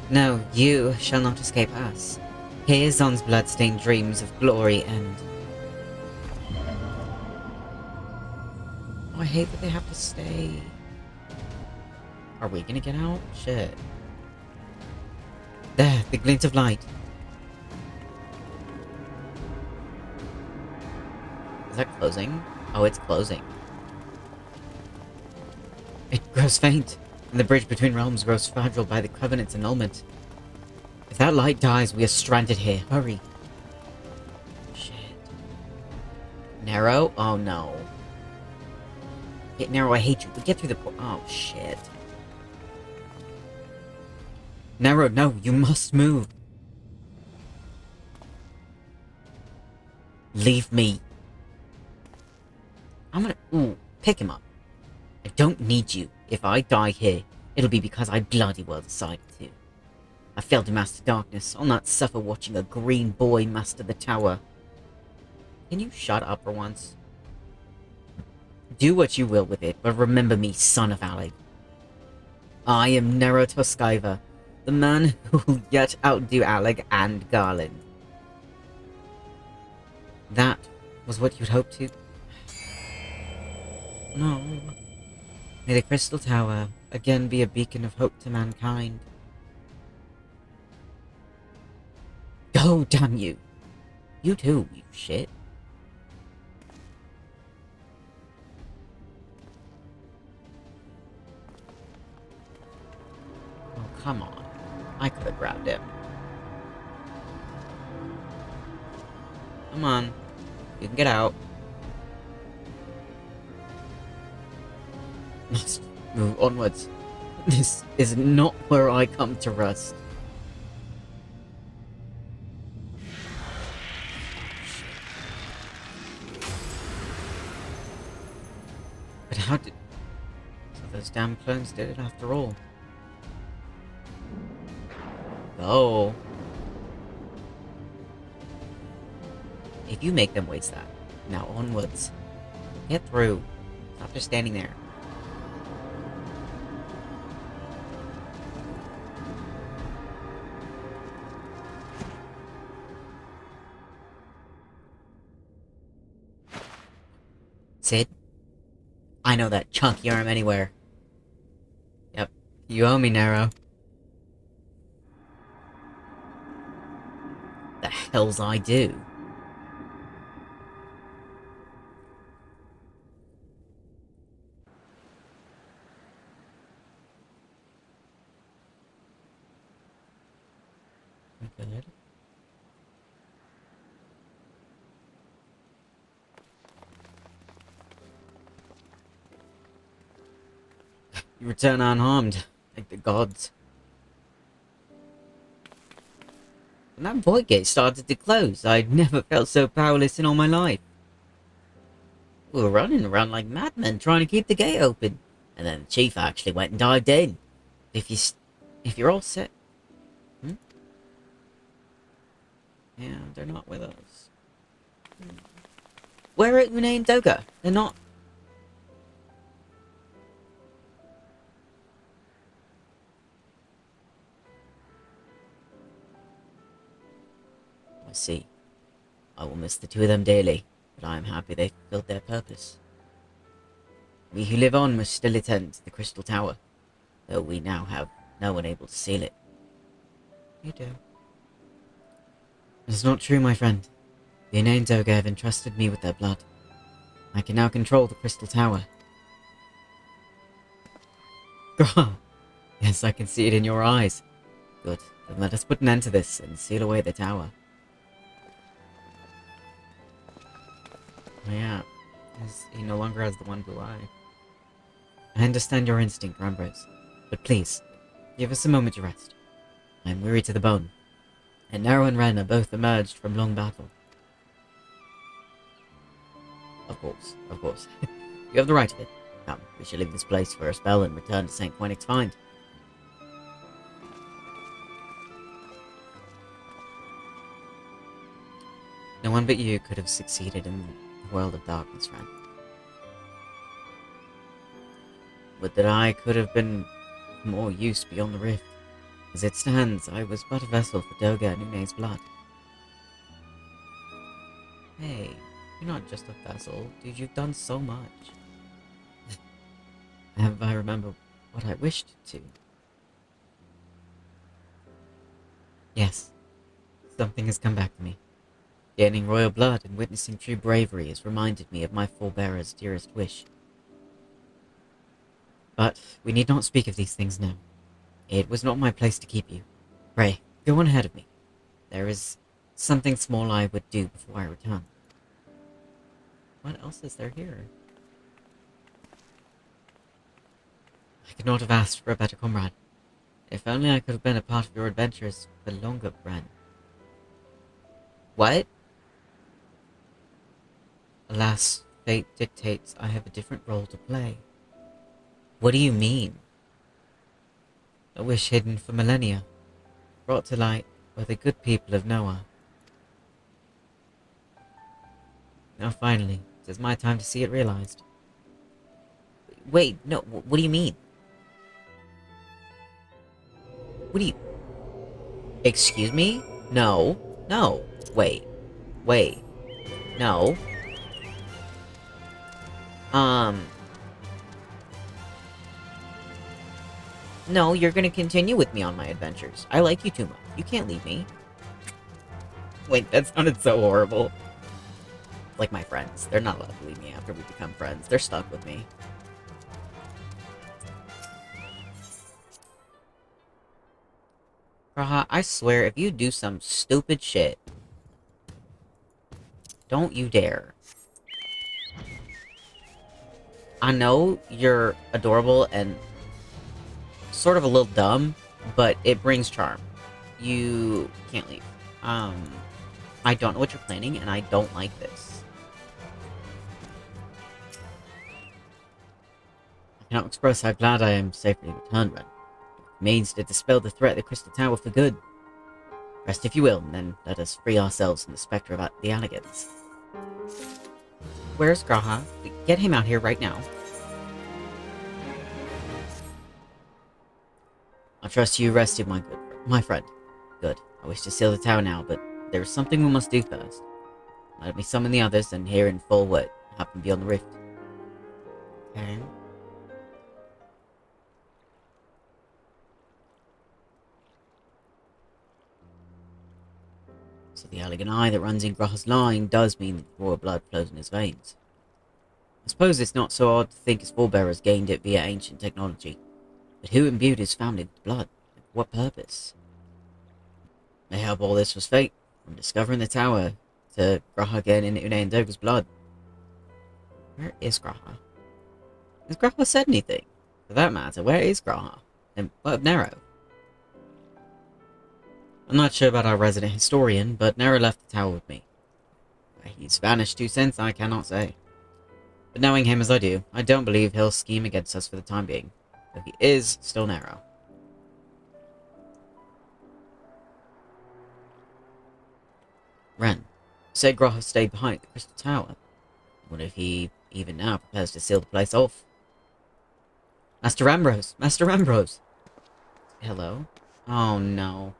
No, you shall not escape us. Here Zon's bloodstained dreams of glory end. Oh, I hate that they have to stay. Are we gonna get out? Shit. There, the glint of light. Is that closing? Oh, it's closing. It grows faint, and the bridge between realms grows fragile by the Covenant's annulment. If that light dies, we are stranded here. Hurry. Shit. Nero? Oh no. Get Nero, I hate you. We get through the port. Oh shit. Nero, no, you must move. Leave me. I'm gonna... Ooh, pick him up. I don't need you. If I die here, it'll be because I bloody well decided to. I failed to master darkness. I'll not suffer watching a green boy master the tower. Can you shut up for once? Do what you will with it, but remember me, son of Alec. I am Nero Toscaiva, the man who will yet outdo Alec and Garland. That was what you'd hoped to? No. May the Crystal Tower again be a beacon of hope to mankind. Go, damn you! You too, you shit. Oh, come on. I could have grabbed him. Come on. You can get out. Must move onwards. This is not where I come to rest. But how did... So those damn clones did it after all. Go. If you make them waste that. Now onwards. Get through. Stop just standing there. Sid? I know that chunky arm anywhere. Yep. You owe me, Nero. The hell's I do? Good. You return unharmed, like the gods. When that void gate started to close, I'd never felt so powerless in all my life. We were running around like madmen trying to keep the gate open, and then the chief actually went and dived in. If you're all set... Hmm? Yeah, they're not with us. Where are Une and Doga? They're not... I see. I will miss the two of them daily, but I am happy they fulfilled their purpose. We who live on must still attend to the Crystal Tower, though we now have no one able to seal it. You do. It is not true, my friend. The Une Doga have entrusted me with their blood. I can now control the Crystal Tower. Grah! Yes, I can see it in your eyes. Good. Then let us put an end to this and seal away the tower. Oh yeah, he no longer has the one blue eye. I understand your instinct, Rambrose, but please, give us a moment to rest. I am weary to the bone, and Nero and Ren are both emerged from long battle. Of course, of course. You have the right of it. Come, we shall leave this place for a spell and return to St. Quenix's Find. No one but you could have succeeded in the world of darkness, Ren. Would that I could have been of more use beyond the rift. As it stands, I was but a vessel for Doga and Une's blood. Hey, you're not just a vessel, dude, you've done so much. Have I remembered what I wished to? Yes, something has come back to me. Gaining royal blood and witnessing true bravery has reminded me of my forebearer's dearest wish. But we need not speak of these things now. It was not my place to keep you. Pray, go on ahead of me. There is something small I would do before I return. What else is there here? I could not have asked for a better comrade. If only I could have been a part of your adventures for longer, Ren. What? Alas, fate dictates I have a different role to play. What do you mean? A wish hidden for millennia, brought to light by the good people of Noah. Now finally, it is my time to see it realized. Wait, no, what do you mean? What do you... Excuse me? No. No. Wait. Wait. No. No, you're gonna continue with me on my adventures. I like you too much. You can't leave me. Wait, that sounded so horrible. Like my friends. They're not allowed to leave me after we become friends. They're stuck with me. Raha, I swear, if you do some stupid shit, don't you dare. I know you're adorable and sort of a little dumb, but it brings charm. You can't leave. I don't know what you're planning, and I don't like this. I cannot express how glad I am to safely returned, Ren. It means to dispel the threat of the Crystal Tower for good. Rest if you will, and then let us free ourselves from the spectre of the alligators. Where's Graha? Get him out here right now. I trust you rested, my friend. Good. I wish to seal the tower now, but there is something we must do first. Let me summon the others, and hear in full what happened beyond the rift. Okay. So the elegant eye that runs in Graha's line does mean that royal blood flows in his veins. I suppose it's not so odd to think his forebearers gained it via ancient technology. But who imbued his family with blood? And for what purpose? Mayhap all this was fate, from discovering the tower to Graha getting in Une and Doga's blood. Where is Graha? Has Graha said anything? For that matter, where is Graha? And what of Nero? I'm not sure about our resident historian, but Nero left the tower with me. Where he's vanished to since, I cannot say. But knowing him as I do, I don't believe he'll scheme against us for the time being. Though he is still Nero. Ren, said Graha stayed behind at the Crystal Tower. I wonder if he, even now, prepares to seal the place off. Master Ambrose! Master Ambrose! Hello? Oh no.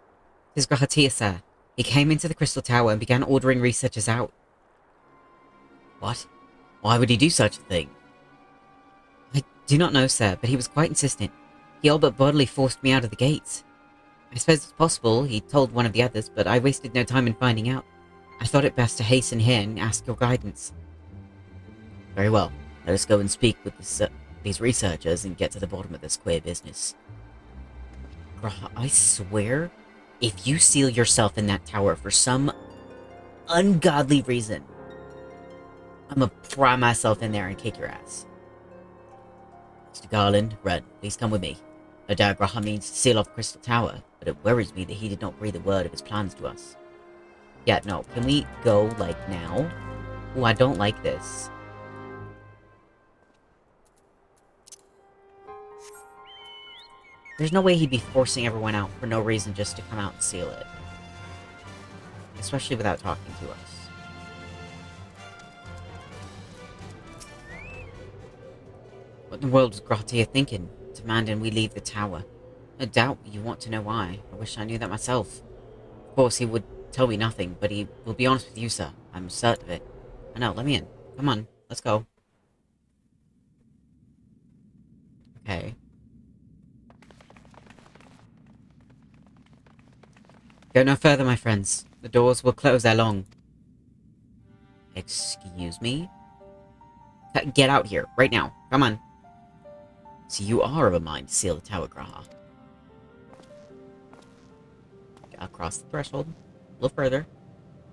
His Grahatia, sir. He came into the Crystal Tower and began ordering researchers out. What? Why would he do such a thing? I do not know, sir, but he was quite insistent. He all but bodily forced me out of the gates. I suppose it's possible he told one of the others, but I wasted no time in finding out. I thought it best to hasten here and ask your guidance. Very well. Let us go and speak with these researchers and get to the bottom of this queer business. Graha, I swear, if you seal yourself in that tower for some ungodly reason, I'm gonna pry myself in there and kick your ass. Mr. Garland, Red, please come with me. No doubt Graha means to seal off Crystal Tower, but it worries me that he did not breathe a word of his plans to us. Yeah, no, can we go, like, now? Oh, I don't like this. There's no way he'd be forcing everyone out for no reason just to come out and seal it. Especially without talking to us. What in the world was Gratia thinking, demanding we leave the tower? No doubt you want to know why. I wish I knew that myself. Of course, he would tell me nothing, but he will be honest with you, sir. I'm certain of it. I know, let me in. Come on, let's go. Okay. Go no further, my friends. The doors will close ere long. Excuse me? Get out here, right now. Come on. So you are of a mind to seal the tower, Graha. Across the threshold. A little further.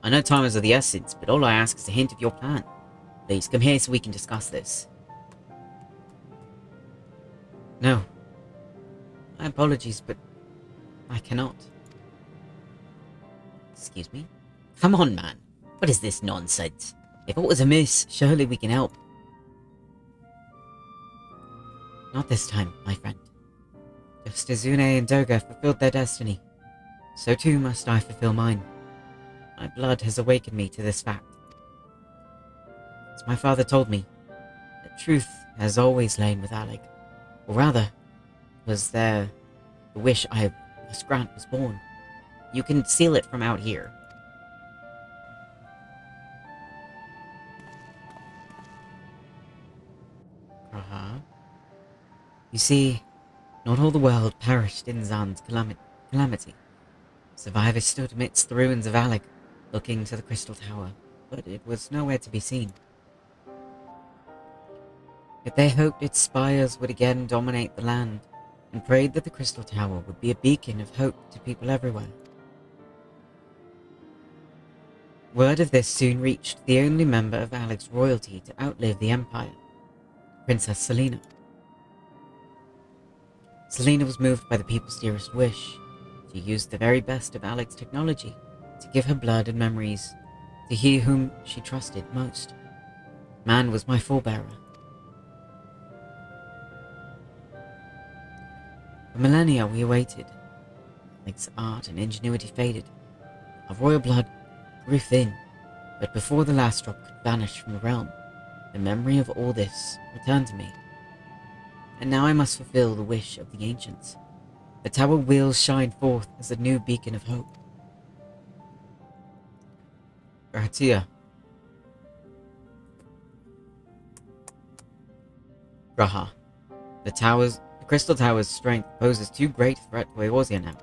I know time is of the essence, but all I ask is a hint of your plan. Please, come here so we can discuss this. No. My apologies, but I cannot. Excuse me? Come on, man. What is this nonsense? If it was amiss, surely we can help. Not this time, my friend. Just as Une and Doga fulfilled their destiny, so too must I fulfill mine. My blood has awakened me to this fact. As my father told me, the truth has always lain with Alec. Or rather, was there the wish I must grant was born. You can seal it from out here. You see, not all the world perished in Zan's calamity. Survivors stood amidst the ruins of Alec, looking to the Crystal Tower, but it was nowhere to be seen. Yet they hoped its spires would again dominate the land, and prayed that the Crystal Tower would be a beacon of hope to people everywhere. Word of this soon reached the only member of Alec's royalty to outlive the Empire, Princess Selena. Selena was moved by the people's dearest wish. She used the very best of Alec's technology to give her blood and memories to he whom she trusted most. Man was my forebearer. For millennia we awaited. Alec's art and ingenuity faded. Our royal blood grew thin, but before the last drop could vanish from the realm, the memory of all this returned to me. And now I must fulfill the wish of the ancients. The tower will shine forth as a new beacon of hope. Eorzea. Graha. The Crystal Tower's strength poses too great a threat to Eorzea now.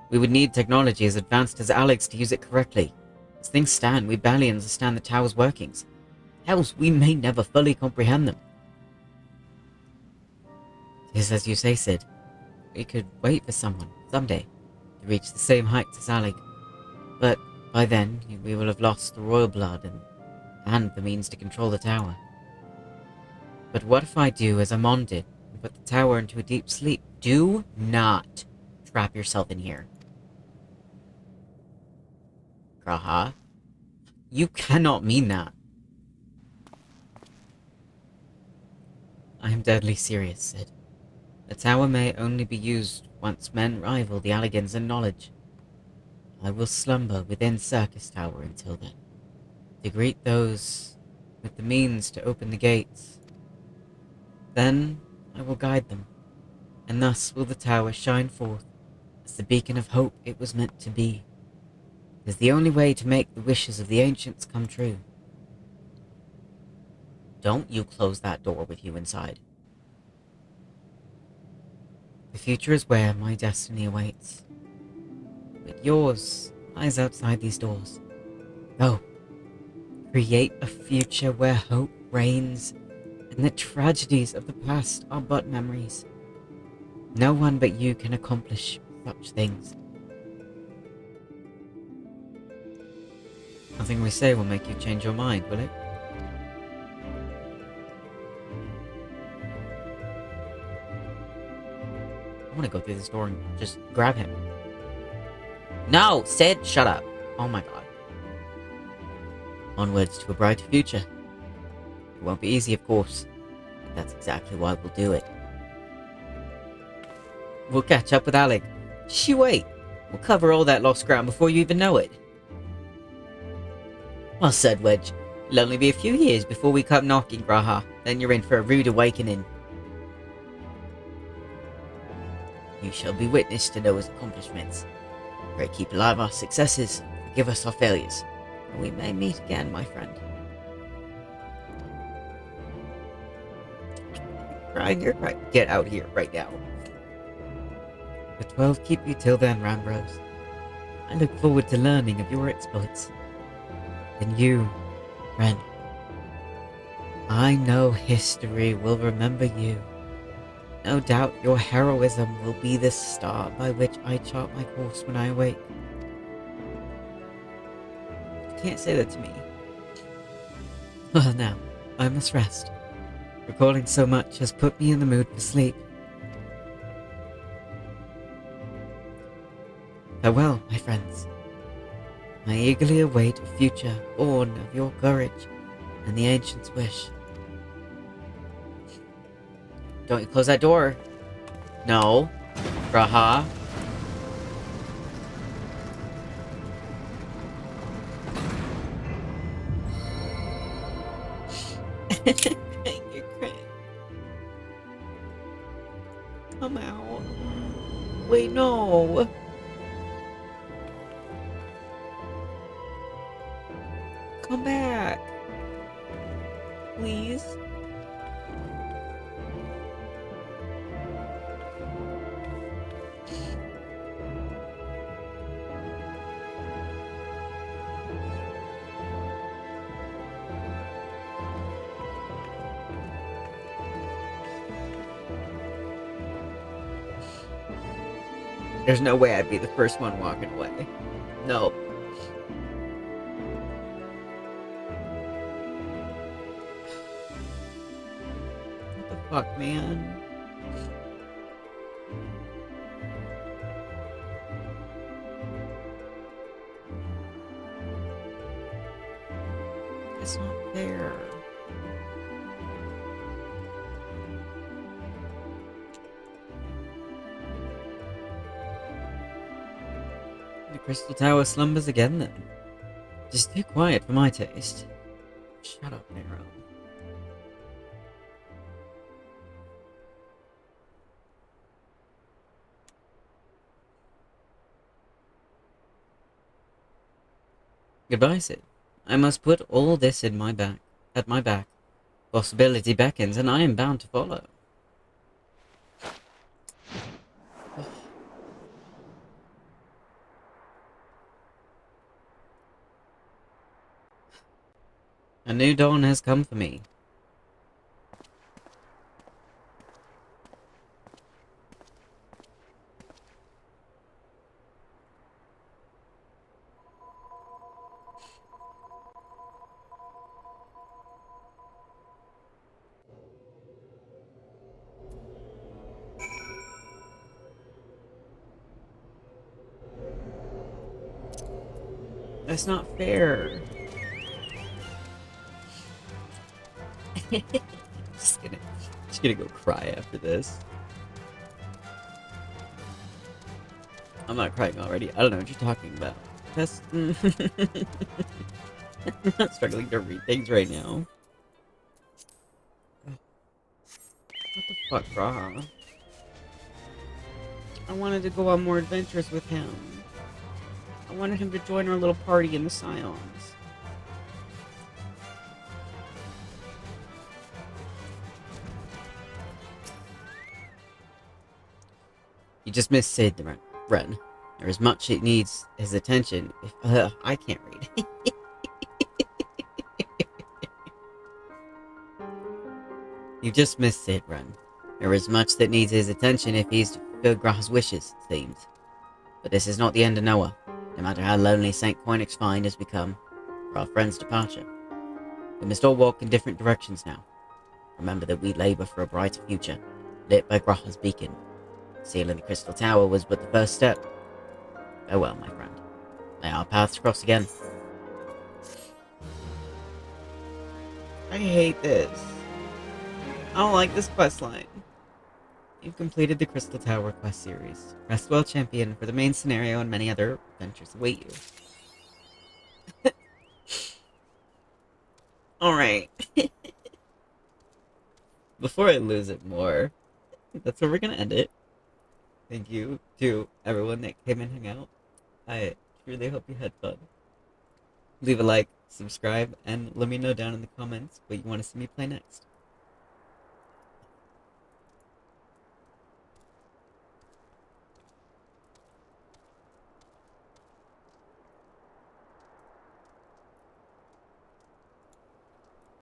We would need technology as advanced as Alec's to use it correctly. As things stand, we barely understand the tower's workings. Else, we may never fully comprehend them. It is as you say, Sid. We could wait for someone, someday, to reach the same heights as Alec. But by then, we will have lost the royal blood and the means to control the tower. But what if I do as Amon did, and put the tower into a deep sleep? Do not trap yourself in here. Graha? You cannot mean that. I am deadly serious, Sid. The tower may only be used once men rival the Alligans in knowledge. I will slumber within Circus Tower until then, to greet those with the means to open the gates. Then I will guide them, and thus will the tower shine forth as the beacon of hope it was meant to be. It is the only way to make the wishes of the ancients come true. Don't you close that door with you inside. The future is where my destiny awaits. But yours lies outside these doors. Go. Create a future where hope reigns, and the tragedies of the past are but memories. No one but you can accomplish such things. Nothing we say will make you change your mind, will it? I want to go through this door and just grab him. No! Sid, shut up. Oh my god. Onwards to a brighter future. It won't be easy, of course, but that's exactly why we'll do it. We'll catch up with Alec. Just you wait. We'll cover all that lost ground before you even know it. Well said, Wedge. It'll only be a few years before we come knocking, Graha. Then you're in for a rude awakening. You shall be witness to Noah's accomplishments. Pray keep alive our successes, forgive us our failures, and we may meet again, my friend. Crying, you're crying. Get out here right now. The 12 keep you till then, Rambrose. I look forward to learning of your exploits. And you, friend. I know history will remember you. No doubt your heroism will be the star by which I chart my course when I awake. You can't say that to me. Well now, I must rest. Recalling so much has put me in the mood for sleep. Farewell, my friends. I eagerly await a future born of your courage and the ancient's wish. Don't you close that door. No. Graha. You're crying. Come out. Wait, no. Come back. Please. There's no way I'd be the first one walking away. No. What the fuck, man? It's not fair. The crystal tower slumbers again then. Just too quiet for my taste. Shut up, Nero. Goodbye, Sid. I must put all this in at my back. Possibility beckons, and I am bound to follow. A new dawn has come for me. That's not fair. just gonna go cry after this. I'm not crying already. I don't know what you're talking about. That's I'm not struggling to read things right now. What the fuck, Raha? I wanted to go on more adventures with him. I wanted him to join our little party in the Scions. You just missed Sid, Ren. There is much it needs his attention. I can't read. You just missed Sid, Ren. There is much that needs his attention if he's to fulfill Graha's wishes, it seems. But this is not the end of Noah, no matter how lonely St. Koinix Find has become for our friend's departure. We must all walk in different directions now. Remember that we labor for a brighter future, lit by Graha's beacon. Sealing the Crystal Tower was but the first step. Farewell, my friend. May our paths cross again. I hate this. I don't like this questline. You've completed the Crystal Tower quest series. Rest well, champion, for the main scenario and many other adventures await you. Alright. Before I lose it more, that's where we're gonna end it. Thank you to everyone that came and hung out. I truly hope you had fun. Leave a like, subscribe, and let me know down in the comments what you want to see me play next.